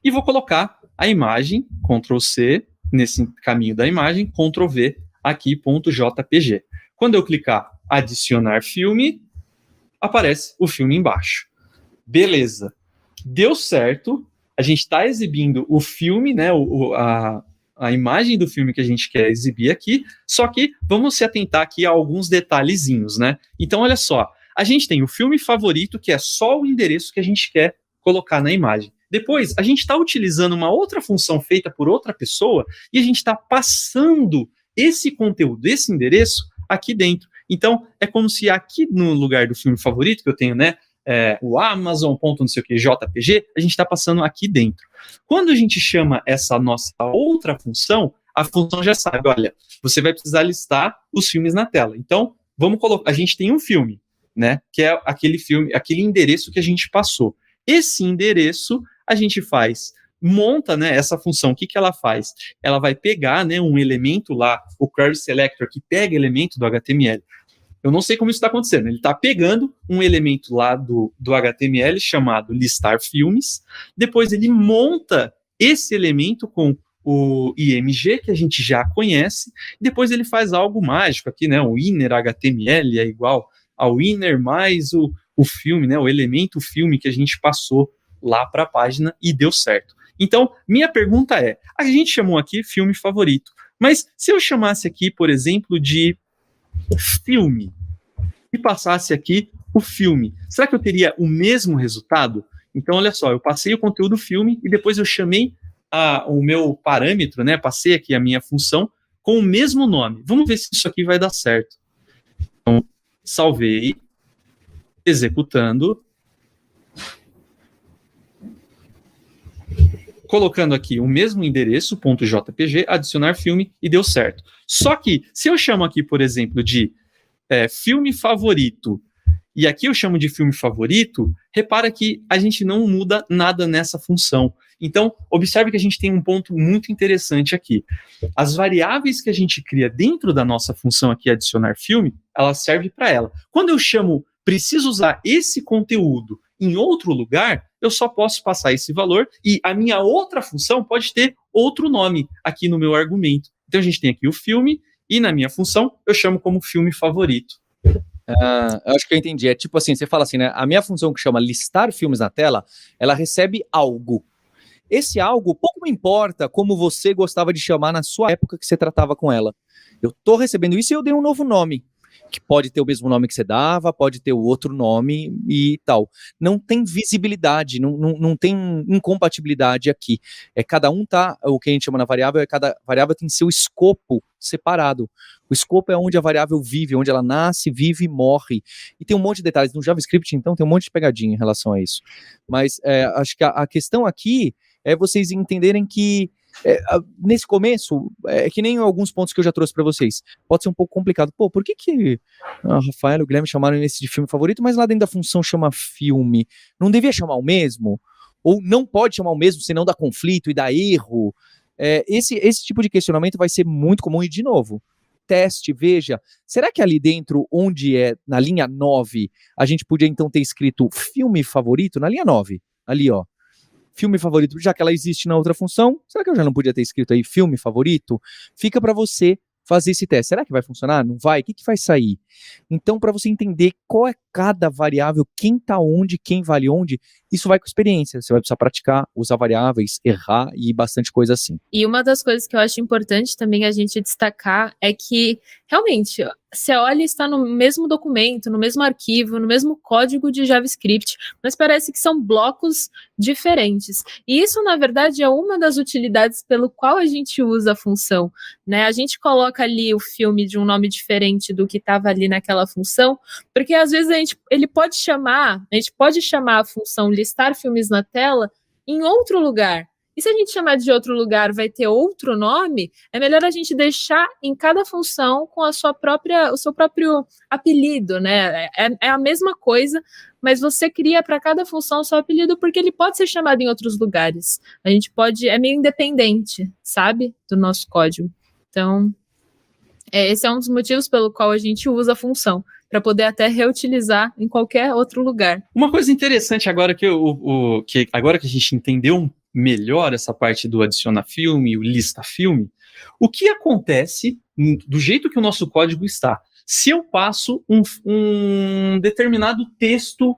e vou colocar a imagem, Ctrl C, nesse caminho da imagem, Ctrl V, aqui, .jpg. Quando eu clicar adicionar filme, aparece o filme embaixo. Beleza, deu certo, a gente está exibindo o filme, né, a imagem do filme que a gente quer exibir aqui, só que vamos se atentar aqui a alguns detalhezinhos, né? Então, olha só, a gente tem o filme favorito, que é só o endereço que a gente quer colocar na imagem. depois a gente está utilizando uma outra função feita por outra pessoa e a gente está passando esse conteúdo, esse endereço aqui dentro. Então, é como se aqui no lugar do filme favorito que eu tenho, né, o Amazon, ponto não sei o que, JPG, a gente está passando aqui dentro. Quando a gente chama essa nossa outra função, a função já sabe, olha, você vai precisar listar os filmes na tela. Então, vamos colocar, a gente tem um filme, né, que é aquele filme, aquele endereço que a gente passou. Esse endereço a gente monta, né, essa função, o que ela faz? Ela vai pegar, né, um elemento lá, o Query Selector, que pega elemento do HTML. Eu não sei como isso está acontecendo. Ele está pegando um elemento lá do HTML chamado listar filmes, depois ele monta esse elemento com o IMG, que a gente já conhece, depois ele faz algo mágico aqui, né? O inner HTML é igual ao inner mais o filme, né? O elemento filme que a gente passou lá para a página e deu certo. Então, minha pergunta é, a gente chamou aqui filme favorito, mas se eu chamasse aqui, por exemplo, de filme e passasse aqui o filme, será que eu teria o mesmo resultado? Então, olha só, eu passei o conteúdo filme e depois eu chamei o meu parâmetro, né? Passei aqui a minha função com o mesmo nome. Vamos ver se isso aqui vai dar certo. Então, salvei, executando, colocando aqui o mesmo endereço, .jpg, adicionar filme, e deu certo. Só que, se eu chamo aqui, por exemplo, de filme favorito, e aqui eu chamo de filme favorito, repara que a gente não muda nada nessa função. Então, observe que a gente tem um ponto muito interessante aqui. As variáveis que a gente cria dentro da nossa função aqui, adicionar filme, ela serve para ela. Quando eu chamo, preciso usar esse conteúdo em outro lugar, eu só posso passar esse valor e a minha outra função pode ter outro nome aqui no meu argumento. Então, a gente tem aqui o filme e na minha função eu chamo como filme favorito. Acho que eu entendi. É tipo assim, você fala assim, né? A minha função que chama listar filmes na tela, ela recebe algo. Esse algo, pouco me importa como você gostava de chamar na sua época que você tratava com ela. Eu tô recebendo isso e eu dei um novo nome, que pode ter o mesmo nome que você dava, pode ter o outro nome e tal. Não tem visibilidade, não tem incompatibilidade aqui. Cada um tá, o que a gente chama na variável, cada variável tem seu escopo separado. O escopo é onde a variável vive, onde ela nasce, vive e morre. E tem um monte de detalhes. No JavaScript, então, tem um monte de pegadinha em relação a isso. Mas acho que a questão aqui é vocês entenderem que nesse começo, que nem alguns pontos que eu já trouxe para vocês, pode ser um pouco complicado. Pô, por que a Rafael e o Guilherme chamaram esse de filme favorito, mas lá dentro da função chama filme? Não devia chamar o mesmo? Ou não pode chamar o mesmo, senão dá conflito e dá erro? Esse tipo de questionamento vai ser muito comum. E, de novo, teste, veja, será que ali dentro, onde na linha 9, a gente podia então ter escrito filme favorito? Na linha 9, ali, ó. Filme favorito, já que ela existe na outra função, será que eu já não podia ter escrito aí filme favorito? Fica para você fazer esse teste. Será que vai funcionar? Não vai? O que vai sair? Então, para você entender qual é cada variável, quem tá onde, quem vale onde, isso vai com experiência. Você vai precisar praticar, usar variáveis, errar e bastante coisa assim. E uma das coisas que eu acho importante também a gente destacar é que, realmente, você olha e está no mesmo documento, no mesmo arquivo, no mesmo código de JavaScript, mas parece que são blocos diferentes. E isso, na verdade, é uma das utilidades pelo qual a gente usa a função, né? A gente coloca ali o filme de um nome diferente do que estava ali naquela função, porque às vezes a gente pode chamar a função listar filmes na tela em outro lugar. E se a gente chamar de outro lugar, vai ter outro nome, é melhor a gente deixar em cada função com o seu próprio apelido, né? É a mesma coisa, mas você cria para cada função o seu apelido, porque ele pode ser chamado em outros lugares. A gente é meio independente, sabe? Do nosso código. Então, esse é um dos motivos pelo qual a gente usa a função, para poder até reutilizar em qualquer outro lugar. Uma coisa interessante agora que agora que a gente entendeu melhor essa parte do adicionar filme, o lista filme, o que acontece do jeito que o nosso código está? Se eu passo um determinado texto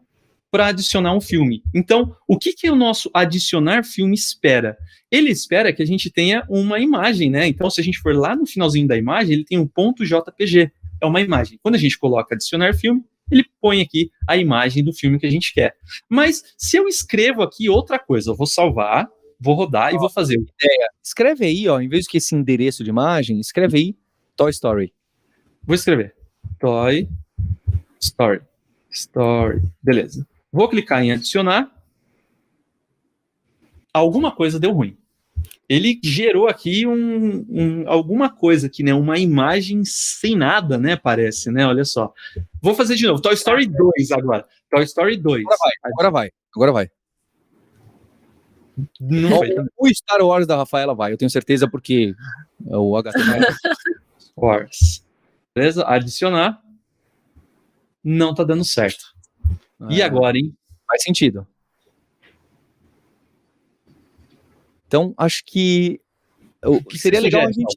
para adicionar um filme. Então, o que o nosso adicionar filme espera? Ele espera que a gente tenha uma imagem, né? Então, se a gente for lá no finalzinho da imagem, ele tem um .jpg, é uma imagem. Quando a gente coloca adicionar filme, ele põe aqui a imagem do filme que a gente quer. Mas se eu escrevo aqui outra coisa, eu vou salvar, vou rodar e vou fazer. Escreve aí, ó, em vez que esse endereço de imagem, escreve aí Toy Story. Vou escrever. Toy Story. Beleza. Vou clicar em adicionar. Alguma coisa deu ruim. Ele gerou aqui alguma coisa aqui, né? Uma imagem sem nada, né? Parece, né? Olha só. Vou fazer de novo. Toy Story 2 agora. Toy Story 2. Agora vai. Não foi. O Star Wars da Rafaela vai, eu tenho certeza, porque é o HTML. Wars. Beleza? Adicionar. Não tá dando certo. E agora, hein? Faz sentido. Então, acho que o que seria legal é a gente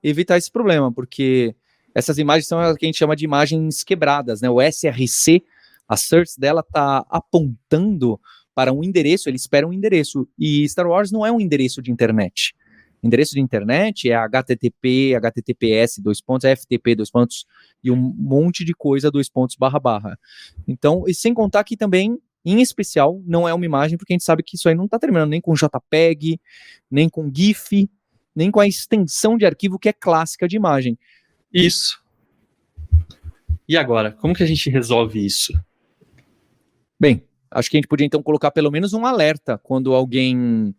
evitar esse problema, porque essas imagens são as que a gente chama de imagens quebradas, né? O SRC, a source dela tá apontando para um endereço, ele espera um endereço, e Star Wars não é um endereço de internet. Endereço de internet é HTTP, HTTPS, FTP, e um monte de coisa, //. Então, e sem contar que também, em especial, não é uma imagem, porque a gente sabe que isso aí não está terminando nem com JPEG, nem com GIF, nem com a extensão de arquivo que é clássica de imagem. Isso. E agora, como que a gente resolve isso? Bem, acho que a gente podia então colocar pelo menos um alerta quando alguém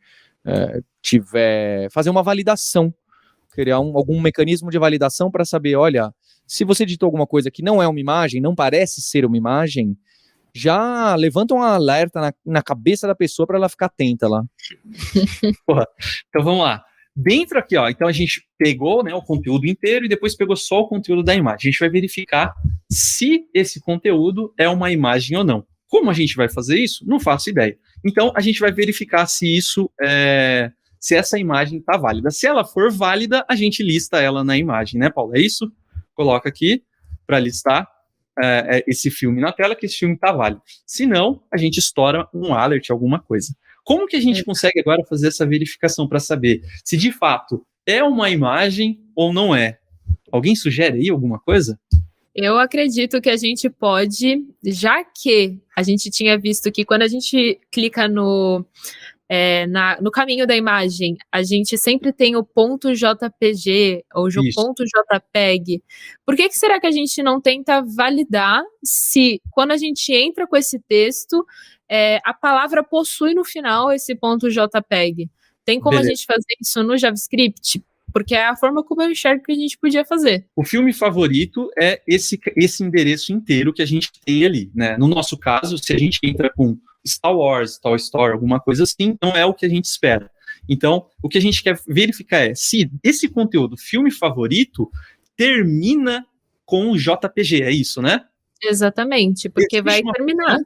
fazer uma validação, criar algum mecanismo de validação para saber, olha, se você digitou alguma coisa que não é uma imagem, não parece ser uma imagem, já levanta um alerta na cabeça da pessoa para ela ficar atenta lá. Porra. Então vamos lá. Dentro aqui, ó, então a gente pegou, né, o conteúdo inteiro e depois pegou só o conteúdo da imagem. A gente vai verificar se esse conteúdo é uma imagem ou não. Como a gente vai fazer isso? Não faço ideia. Então, a gente vai verificar se se essa imagem está válida. Se ela for válida, a gente lista ela na imagem, né, Paulo? É isso? Coloca aqui para listar esse filme na tela, que esse filme está válido. Se não, a gente estoura um alert, alguma coisa. Como que a gente consegue agora fazer essa verificação para saber se de fato é uma imagem ou não é? Alguém sugere aí alguma coisa? Eu acredito que a gente pode, já que a gente tinha visto que quando a gente clica no caminho da imagem, a gente sempre tem o ponto .jpg ou ponto .jpeg. Por que será que a gente não tenta validar se, quando a gente entra com esse texto, a palavra possui no final esse ponto .jpeg? Tem como a gente fazer isso no JavaScript? Porque é a forma como eu enxergo que a gente podia fazer. O filme favorito é esse endereço inteiro que a gente tem ali, né? No nosso caso, se a gente entra com Star Wars, Toy Story, alguma coisa assim, não é o que a gente espera. Então, o que a gente quer verificar é se esse conteúdo, filme favorito, termina com JPG, é isso, né? Exatamente, porque vai terminar.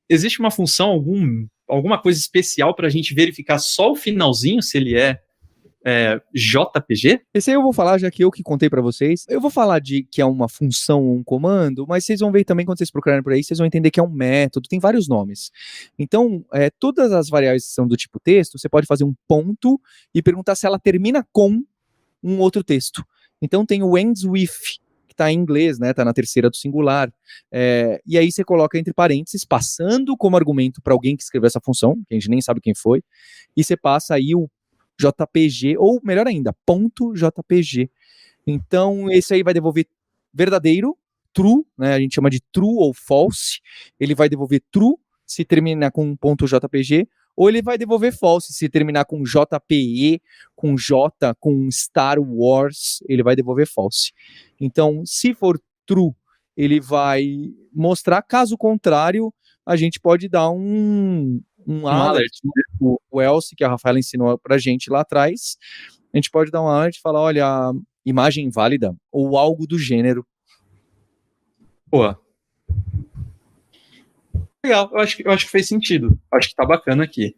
Existe uma função, alguma coisa especial para a gente verificar só o finalzinho, se ele é JPG? Esse aí eu vou falar, já que eu que contei pra vocês. Eu vou falar de que é uma função ou um comando, mas vocês vão ver também, quando vocês procurarem por aí, vocês vão entender que é um método, tem vários nomes. Então, todas as variáveis que são do tipo texto, você pode fazer um ponto e perguntar se ela termina com um outro texto. Então tem o ends with, que tá em inglês, né, tá na terceira do singular, e aí você coloca entre parênteses, passando como argumento para alguém que escreveu essa função, que a gente nem sabe quem foi, e você passa aí o JPG, ou melhor ainda, ponto .jpg. Então, esse aí vai devolver verdadeiro, true, né, a gente chama de true ou false, ele vai devolver true se terminar com ponto .jpg, ou ele vai devolver false se terminar com JPE, com J, com Star Wars, ele vai devolver false. Então, se for true, ele vai mostrar, caso contrário, a gente pode dar um alert, né? O else, que a Rafaela ensinou pra gente lá atrás, a gente pode dar um alert e falar, olha, imagem inválida, ou algo do gênero. Pô. Legal, eu acho que fez sentido. Acho que tá bacana aqui.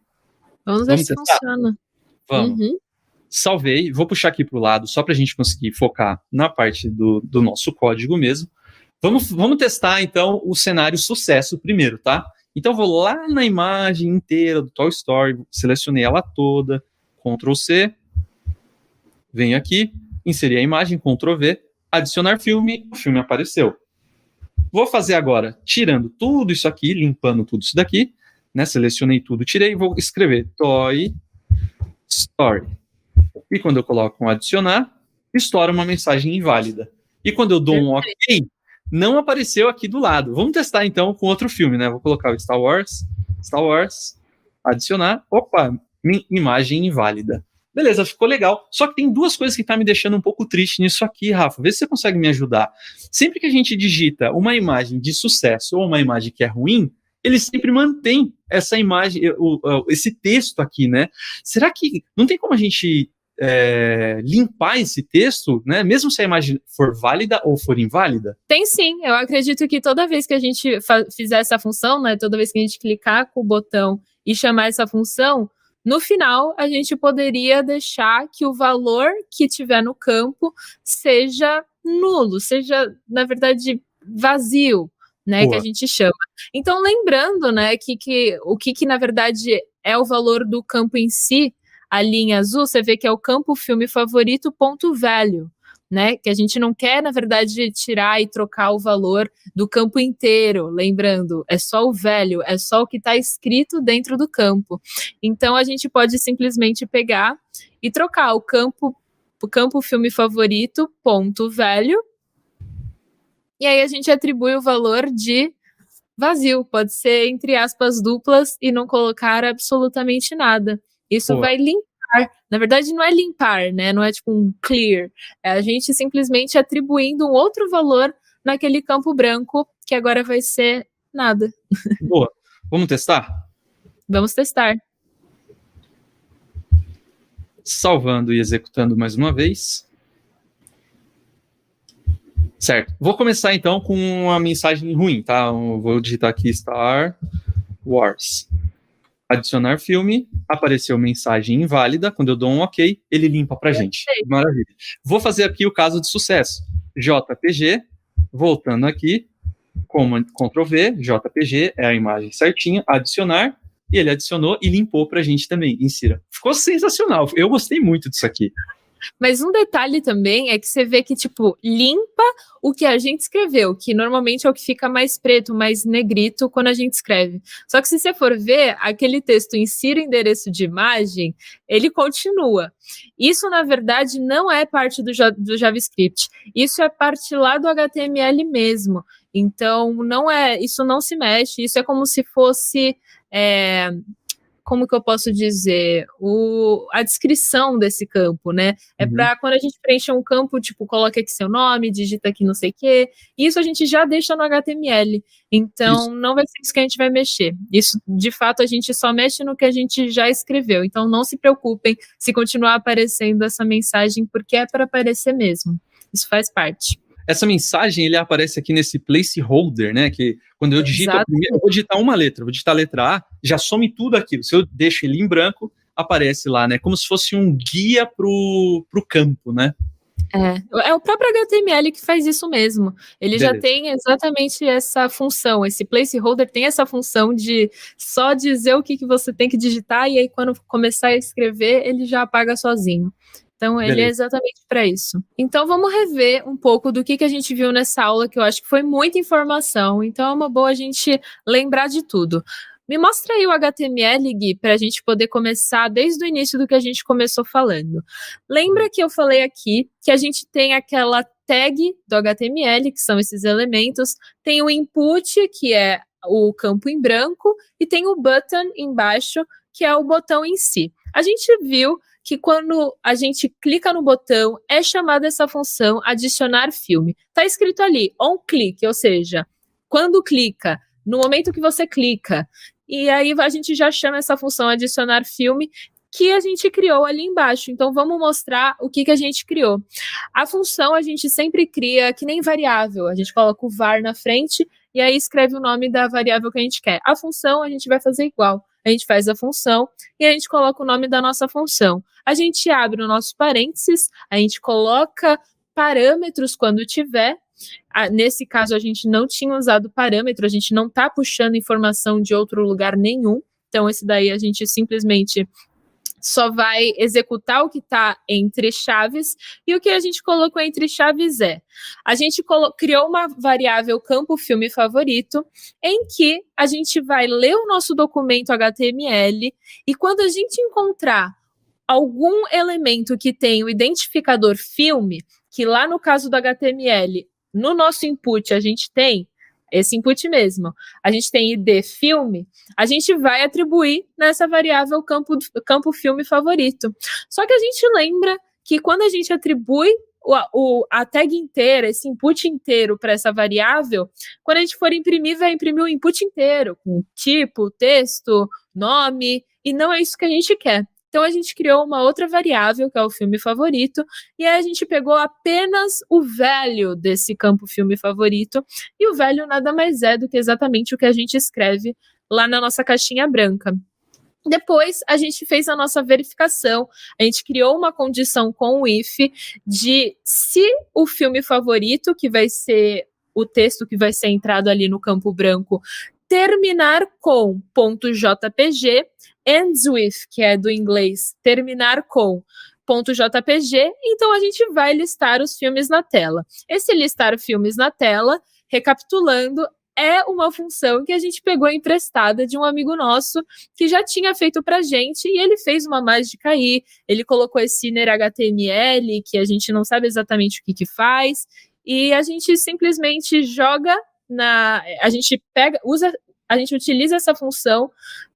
Vamos ver se funciona. Vamos. Uhum. Salvei, vou puxar aqui pro lado, só pra gente conseguir focar na parte do nosso código mesmo. Vamos testar, então, o cenário sucesso primeiro, tá? Então, vou lá na imagem inteira do Toy Story, selecionei ela toda, Ctrl C, venho aqui, inserir a imagem, Ctrl V, adicionar filme, o filme apareceu. Vou fazer agora, tirando tudo isso aqui, limpando tudo isso daqui, né? Selecionei tudo, tirei, vou escrever Toy Story. E quando eu coloco um adicionar, estoura uma mensagem inválida. E quando eu dou um OK, não apareceu aqui do lado. Vamos testar então com outro filme, né? Vou colocar o Star Wars, adicionar, opa, imagem inválida. Beleza, ficou legal. Só que tem duas coisas que tá me deixando um pouco triste nisso aqui, Rafa. Vê se você consegue me ajudar. Sempre que a gente digita uma imagem de sucesso ou uma imagem que é ruim, ele sempre mantém essa imagem, esse texto aqui, né? Será que não tem como a gente limpar esse texto, né? Mesmo se a imagem for válida ou for inválida? Tem sim, eu acredito que toda vez que a gente fizer essa função, né? Toda vez que a gente clicar com o botão e chamar essa função, no final, a gente poderia deixar que o valor que tiver no campo seja nulo, seja, na verdade, vazio, né, que a gente chama. Então, lembrando, né, que o que na verdade é o valor do campo em si, a linha azul, você vê que é o campo filme favorito ponto value, né, que a gente não quer, na verdade, tirar e trocar o valor do campo inteiro, lembrando, é só o value, é só o que está escrito dentro do campo. Então, a gente pode simplesmente pegar e trocar o campo filme favorito ponto value, e aí a gente atribui o valor de vazio, pode ser entre aspas duplas e não colocar absolutamente nada. Isso vai limpar. Na verdade, não é limpar, né? Não é tipo um clear. É a gente simplesmente atribuindo um outro valor naquele campo branco, que agora vai ser nada. Boa. Vamos testar? Vamos testar. Salvando e executando mais uma vez. Certo. Vou começar então com uma mensagem ruim, tá? Vou digitar aqui Star Wars. Adicionar filme, apareceu mensagem inválida, quando eu dou um OK, ele limpa pra gente. Maravilha. Vou fazer aqui o caso de sucesso. JPG, voltando aqui, Ctrl V, JPG, é a imagem certinha, adicionar, e ele adicionou e limpou pra gente também, insira. Ficou sensacional, eu gostei muito disso aqui. Mas um detalhe também é que você vê que, tipo, limpa o que a gente escreveu, que normalmente é o que fica mais preto, mais negrito quando a gente escreve. Só que se você for ver, aquele texto insira endereço de imagem, ele continua. Isso, na verdade, não é parte do JavaScript. Isso é parte lá do HTML mesmo. Então, isso não se mexe, isso é como se fosse... como que eu posso dizer, a descrição desse campo, né? É para quando a gente preenche um campo, tipo, coloca aqui seu nome, digita aqui não sei o quê, isso a gente já deixa no HTML, então não vai ser isso que a gente vai mexer. Isso, de fato, a gente só mexe no que a gente já escreveu, então não se preocupem se continuar aparecendo essa mensagem, porque é para aparecer mesmo. Isso faz parte. Essa mensagem, ele aparece aqui nesse placeholder, né, que quando eu digito a primeira, eu vou digitar uma letra, vou digitar a letra A, já some tudo aquilo. Se eu deixo ele em branco, aparece lá, né, como se fosse um guia pro campo, né. É o próprio HTML que faz isso mesmo. Ele já tem exatamente essa função, esse placeholder tem essa função de só dizer o que você tem que digitar, e aí quando começar a escrever, ele já apaga sozinho. Então, ele é exatamente para isso. Então, vamos rever um pouco do que a gente viu nessa aula, que eu acho que foi muita informação. Então, é uma boa a gente lembrar de tudo. Me mostra aí o HTML, Gui, para a gente poder começar desde o início do que a gente começou falando. Lembra que eu falei aqui que a gente tem aquela tag do HTML, que são esses elementos, tem o input, que é o campo em branco, e tem o button embaixo, que é o botão em si. A gente viu que quando a gente clica no botão, é chamada essa função adicionar filme. Está escrito ali, on click, ou seja, quando clica, no momento que você clica, e aí a gente já chama essa função adicionar filme, que a gente criou ali embaixo. Então, vamos mostrar o que a gente criou. A função a gente sempre cria que nem variável, a gente coloca o var na frente, e aí escreve o nome da variável que a gente quer. A função a gente vai fazer igual. A gente faz a função e a gente coloca o nome da nossa função. A gente abre o nosso parênteses, a gente coloca parâmetros quando tiver. Nesse caso, a gente não tinha usado parâmetro, a gente não está puxando informação de outro lugar nenhum. Então, esse daí a gente simplesmente só vai executar o que está entre chaves, e o que a gente colocou entre chaves a gente criou uma variável campo filme favorito, em que a gente vai ler o nosso documento HTML, e quando a gente encontrar algum elemento que tem o identificador filme, que lá no caso do HTML, no nosso input a gente tem esse input mesmo, a gente tem ID filme, a gente vai atribuir nessa variável campo filme favorito. Só que a gente lembra que quando a gente atribui a tag inteira, esse input inteiro para essa variável, quando a gente for imprimir, vai imprimir o input inteiro, com tipo, texto, nome, e não é isso que a gente quer. Então a gente criou uma outra variável, que é o filme favorito, e aí a gente pegou apenas o value desse campo filme favorito, e o value nada mais é do que exatamente o que a gente escreve lá na nossa caixinha branca. Depois, a gente fez a nossa verificação, a gente criou uma condição com o if de se o filme favorito, que vai ser o texto que vai ser entrado ali no campo branco, terminar com .jpg, ends with, que é do inglês, terminar com .jpg, então a gente vai listar os filmes na tela. Esse listar filmes na tela, recapitulando, é uma função que a gente pegou emprestada de um amigo nosso que já tinha feito pra gente, e ele fez uma mágica aí, ele colocou esse inner HTML, que a gente não sabe exatamente o que faz, e a gente simplesmente joga a gente utiliza essa função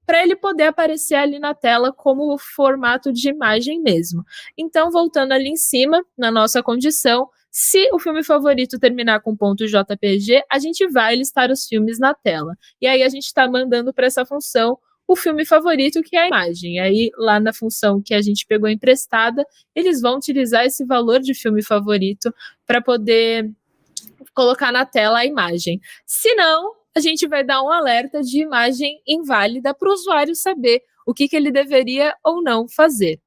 para ele poder aparecer ali na tela como formato de imagem mesmo. Então, voltando ali em cima, na nossa condição, se o filme favorito terminar com .jpg, a gente vai listar os filmes na tela. E aí a gente está mandando para essa função o filme favorito, que é a imagem. Aí, lá na função que a gente pegou emprestada, eles vão utilizar esse valor de filme favorito para poder colocar na tela a imagem. Se não, a gente vai dar um alerta de imagem inválida para o usuário saber o que ele deveria ou não fazer.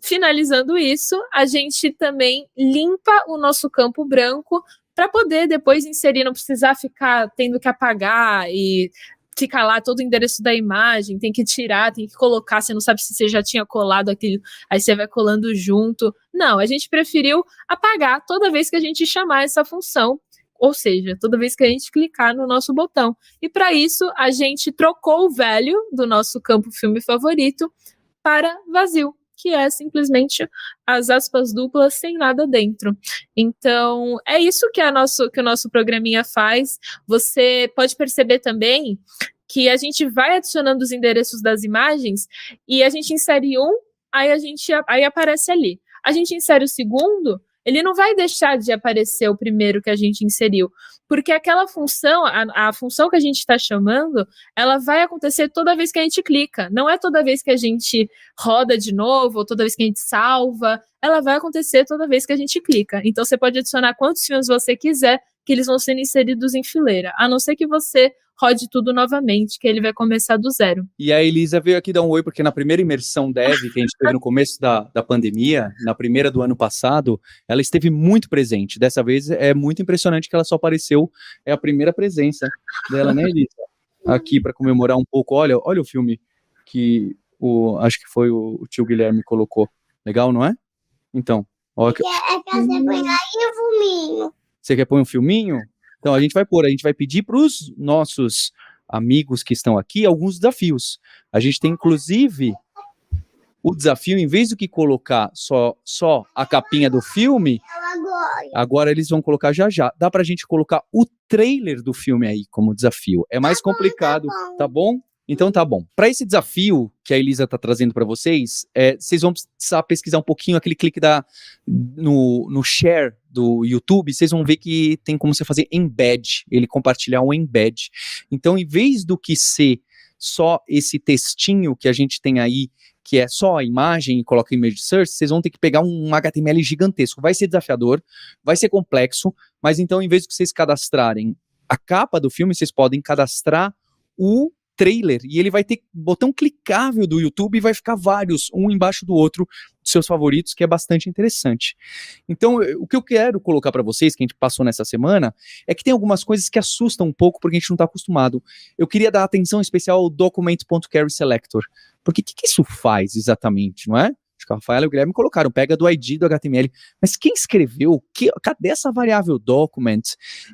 Finalizando isso, a gente também limpa o nosso campo branco para poder depois inserir, não precisar ficar tendo que apagar e ficar lá todo o endereço da imagem, tem que tirar, tem que colocar, você não sabe se você já tinha colado aquilo, aí você vai colando junto. Não, a gente preferiu apagar toda vez que a gente chamar essa função, ou seja, toda vez que a gente clicar no nosso botão. E para isso, a gente trocou o value do nosso campo filme favorito para vazio, que é simplesmente as aspas duplas sem nada dentro. Então, é isso que o nosso programinha faz. Você pode perceber também que a gente vai adicionando os endereços das imagens e a gente insere um, aí aparece ali. A gente insere o segundo, ele não vai deixar de aparecer o primeiro que a gente inseriu, porque aquela função, a função que a gente está chamando, ela vai acontecer toda vez que a gente clica, não é toda vez que a gente roda de novo, ou toda vez que a gente salva, ela vai acontecer toda vez que a gente clica. Então você pode adicionar quantos filmes você quiser, que eles vão ser inseridos em fileira, a não ser que você rode tudo novamente, que ele vai começar do zero. E a Elisa veio aqui dar um oi, porque na primeira imersão dev que a gente teve no começo da pandemia, na primeira do ano passado, ela esteve muito presente. Dessa vez é muito impressionante que ela só apareceu, é a primeira presença dela, né, Elisa? Aqui para comemorar um pouco. Olha o filme que acho que foi o tio Guilherme colocou. Legal, não é? Então, olha que... É pra você pôr aí o filminho. Você quer pôr um filminho? Então a gente vai pedir para os nossos amigos que estão aqui alguns desafios. A gente tem inclusive o desafio, em vez do que colocar só a capinha do filme, agora eles vão colocar já. Dá pra gente colocar o trailer do filme aí como desafio. É mais complicado, tá bom? Então tá bom. Para esse desafio que a Elisa tá trazendo para vocês, vocês vão precisar pesquisar um pouquinho aquele clique no share do YouTube, vocês vão ver que tem como você fazer embed, ele compartilhar um embed. Então, em vez do que ser só esse textinho que a gente tem aí, que é só a imagem e coloca image search, vocês vão ter que pegar um HTML gigantesco. Vai ser desafiador, vai ser complexo, mas então, em vez de vocês cadastrarem a capa do filme, vocês podem cadastrar o trailer, e ele vai ter botão clicável do YouTube e vai ficar vários, um embaixo do outro, seus favoritos, que é bastante interessante. Então, o que eu quero colocar para vocês, que a gente passou nessa semana, é que tem algumas coisas que assustam um pouco, porque a gente não está acostumado. Eu queria dar atenção especial ao Document.Carry Selector, porque o que isso faz exatamente, não é? Acho que a Rafaela e o Guilherme colocaram, pega do ID do HTML, mas quem escreveu? Cadê essa variável document?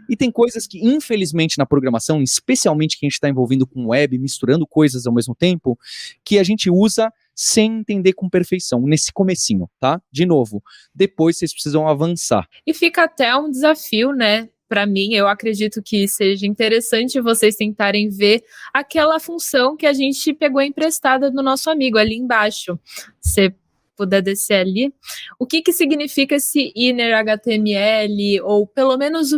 E tem coisas que, infelizmente, na programação, especialmente que a gente está envolvendo com web, misturando coisas ao mesmo tempo, que a gente usa sem entender com perfeição, nesse comecinho, tá? De novo, depois vocês precisam avançar. E fica até um desafio, né? Para mim, eu acredito que seja interessante vocês tentarem ver aquela função que a gente pegou emprestada do nosso amigo ali embaixo. Você puder descer ali, o que significa esse inner HTML, ou pelo menos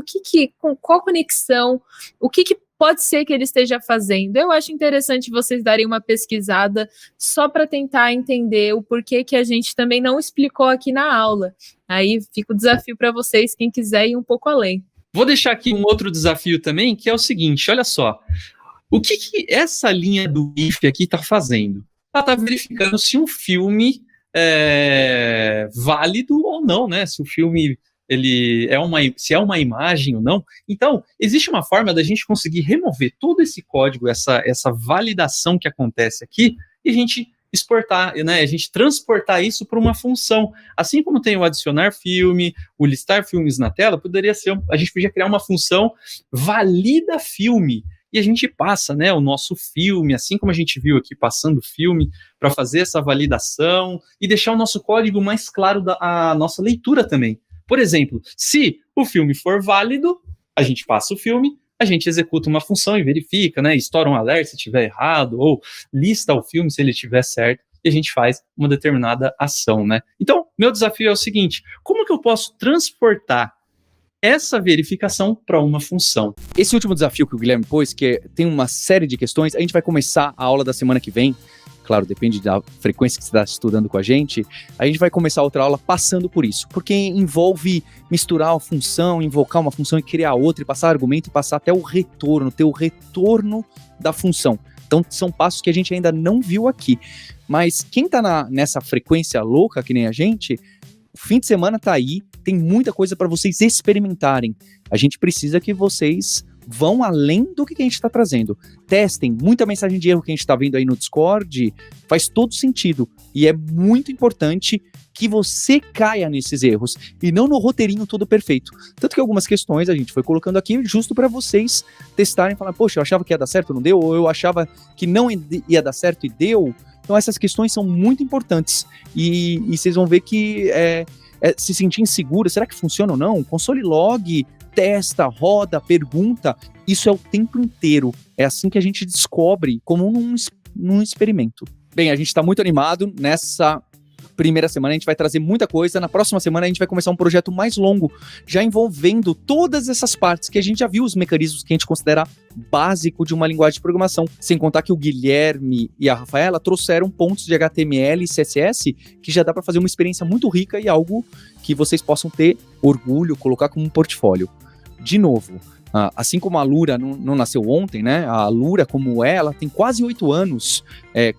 com qual conexão, o que pode ser que ele esteja fazendo. Eu acho interessante vocês darem uma pesquisada só para tentar entender o porquê que a gente também não explicou aqui na aula. Aí fica o desafio para vocês, quem quiser ir um pouco além. Vou deixar aqui um outro desafio também, que é o seguinte, olha só. O que essa linha do if aqui está fazendo? Ela está verificando se um filme é válido ou não, né? Se o filme se é uma imagem ou não. Então, existe uma forma da gente conseguir remover todo esse código, essa validação que acontece aqui, e a gente exportar, né? A gente transportar isso para uma função. Assim como tem o adicionar filme, o listar filmes na tela, a gente podia criar uma função valida filme. E a gente passa, né, o nosso filme, assim como a gente viu aqui, passando filme, para fazer essa validação e deixar o nosso código mais claro a nossa leitura também. Por exemplo, se o filme for válido, a gente passa o filme, a gente executa uma função e verifica, né, estoura um alerta se estiver errado, ou lista o filme se ele estiver certo, e a gente faz uma determinada ação, né? Então, meu desafio é o seguinte, como que eu posso transportar essa verificação para uma função? Esse último desafio que o Guilherme pôs, que tem uma série de questões, a gente vai começar a aula da semana que vem, claro, depende da frequência que você está estudando com a gente vai começar outra aula passando por isso, porque envolve misturar a função, invocar uma função e criar outra, e passar argumento e passar até o retorno, ter o retorno da função. Então, são passos que a gente ainda não viu aqui. Mas quem está nessa frequência louca, que nem a gente, o fim de semana está aí, tem muita coisa para vocês experimentarem. A gente precisa que vocês vão além do que a gente está trazendo. Testem, muita mensagem de erro que a gente está vendo aí no Discord faz todo sentido. E é muito importante que você caia nesses erros e não no roteirinho todo perfeito. Tanto que algumas questões a gente foi colocando aqui justo para vocês testarem e falar, poxa, eu achava que ia dar certo, não deu, ou eu achava que não ia dar certo e deu. Então essas questões são muito importantes e vocês vão ver que se sentir inseguro, será que funciona ou não? Console log, testa, roda, pergunta, isso é o tempo inteiro. É assim que a gente descobre, como num experimento. Bem, a gente está muito animado nessa primeira semana, a gente vai trazer muita coisa. Na próxima semana a gente vai começar um projeto mais longo, já envolvendo todas essas partes que a gente já viu, os mecanismos que a gente considera básico de uma linguagem de programação. Sem contar que o Guilherme e a Rafaela trouxeram pontos de HTML e CSS que já dá para fazer uma experiência muito rica e algo que vocês possam ter orgulho, colocar como um portfólio. De novo, assim como a Lura não nasceu ontem, né? A Lura, como ela tem quase 8 anos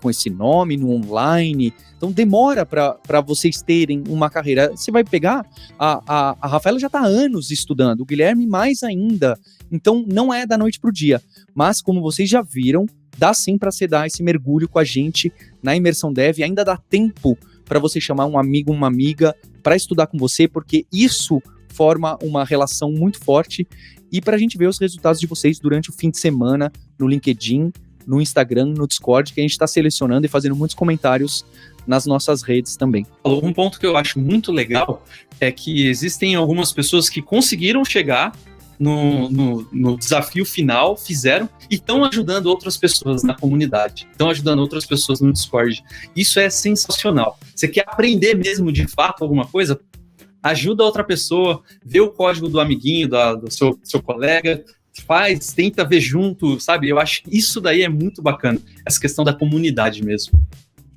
com esse nome no online. Então demora para vocês terem uma carreira. Você vai pegar, a Rafaela já está há anos estudando, o Guilherme mais ainda. Então não é da noite para o dia. Mas como vocês já viram, dá sim para você dar esse mergulho com a gente na Imersão Dev. Ainda dá tempo para você chamar um amigo, uma amiga para estudar com você, porque isso forma uma relação muito forte e para a gente ver os resultados de vocês durante o fim de semana no LinkedIn, no Instagram, no Discord, que a gente está selecionando e fazendo muitos comentários nas nossas redes também. Um ponto que eu acho muito legal é que existem algumas pessoas que conseguiram chegar no desafio final, fizeram e estão ajudando outras pessoas na comunidade, estão ajudando outras pessoas no Discord. Isso é sensacional. Você quer aprender mesmo de fato alguma coisa? Ajuda a outra pessoa, vê o código do amiguinho, do seu colega, tenta ver junto, sabe? Eu acho que isso daí é muito bacana, essa questão da comunidade mesmo.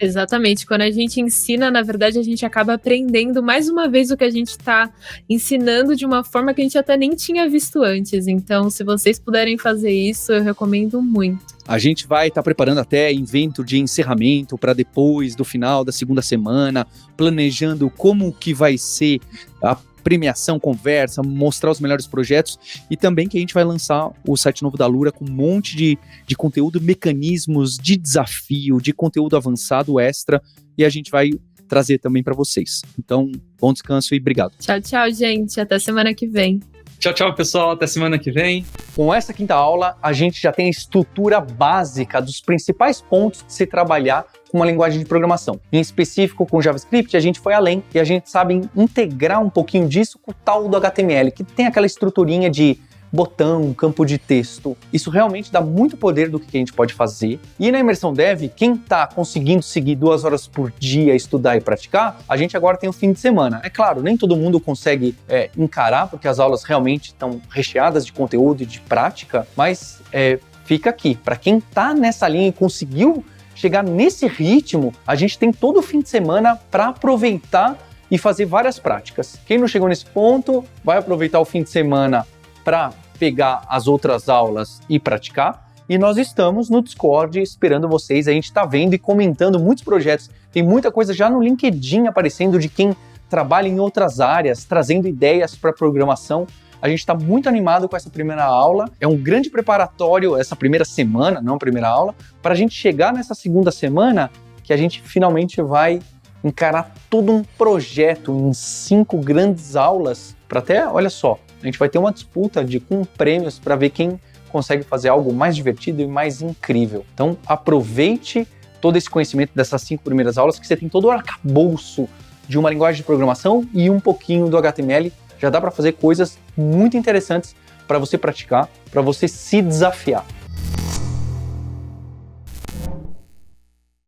Exatamente. Quando a gente ensina, na verdade, a gente acaba aprendendo mais uma vez o que a gente está ensinando de uma forma que a gente até nem tinha visto antes. Então, se vocês puderem fazer isso, eu recomendo muito. A gente vai estar preparando até evento de encerramento para depois do final da segunda semana, planejando como que vai ser a premiação, conversa, mostrar os melhores projetos e também que a gente vai lançar o site novo da Alura com um monte de conteúdo, mecanismos de desafio, de conteúdo avançado extra e a gente vai trazer também para vocês. Então, bom descanso e obrigado. Tchau, tchau, gente. Até semana que vem. Tchau, tchau, pessoal. Até semana que vem. Com essa quinta aula, a gente já tem a estrutura básica dos principais pontos de se trabalhar com uma linguagem de programação. Em específico, com JavaScript, a gente foi além e a gente sabe integrar um pouquinho disso com o tal do HTML, que tem aquela estruturinha de botão, campo de texto. Isso realmente dá muito poder do que a gente pode fazer. E na Imersão Dev, quem está conseguindo seguir 2 horas por dia, estudar e praticar, a gente agora tem o fim de semana. É claro, nem todo mundo consegue encarar, porque as aulas realmente estão recheadas de conteúdo e de prática, mas fica aqui. Para quem está nessa linha e conseguiu chegar nesse ritmo, a gente tem todo o fim de semana para aproveitar e fazer várias práticas. Quem não chegou nesse ponto, vai aproveitar o fim de semana para pegar as outras aulas e praticar. E nós estamos no Discord esperando vocês. A gente está vendo e comentando muitos projetos. Tem muita coisa já no LinkedIn aparecendo de quem trabalha em outras áreas, trazendo ideias para programação. A gente está muito animado com essa primeira aula. É um grande preparatório, essa primeira semana, não a primeira aula, para a gente chegar nessa segunda semana que a gente finalmente vai encarar todo um projeto em 5 grandes aulas. Para até, olha só, a gente vai ter uma disputa com prêmios para ver quem consegue fazer algo mais divertido e mais incrível. Então, aproveite todo esse conhecimento dessas 5 primeiras aulas, que você tem todo o arcabouço de uma linguagem de programação e um pouquinho do HTML. Já dá para fazer coisas muito interessantes para você praticar, para você se desafiar.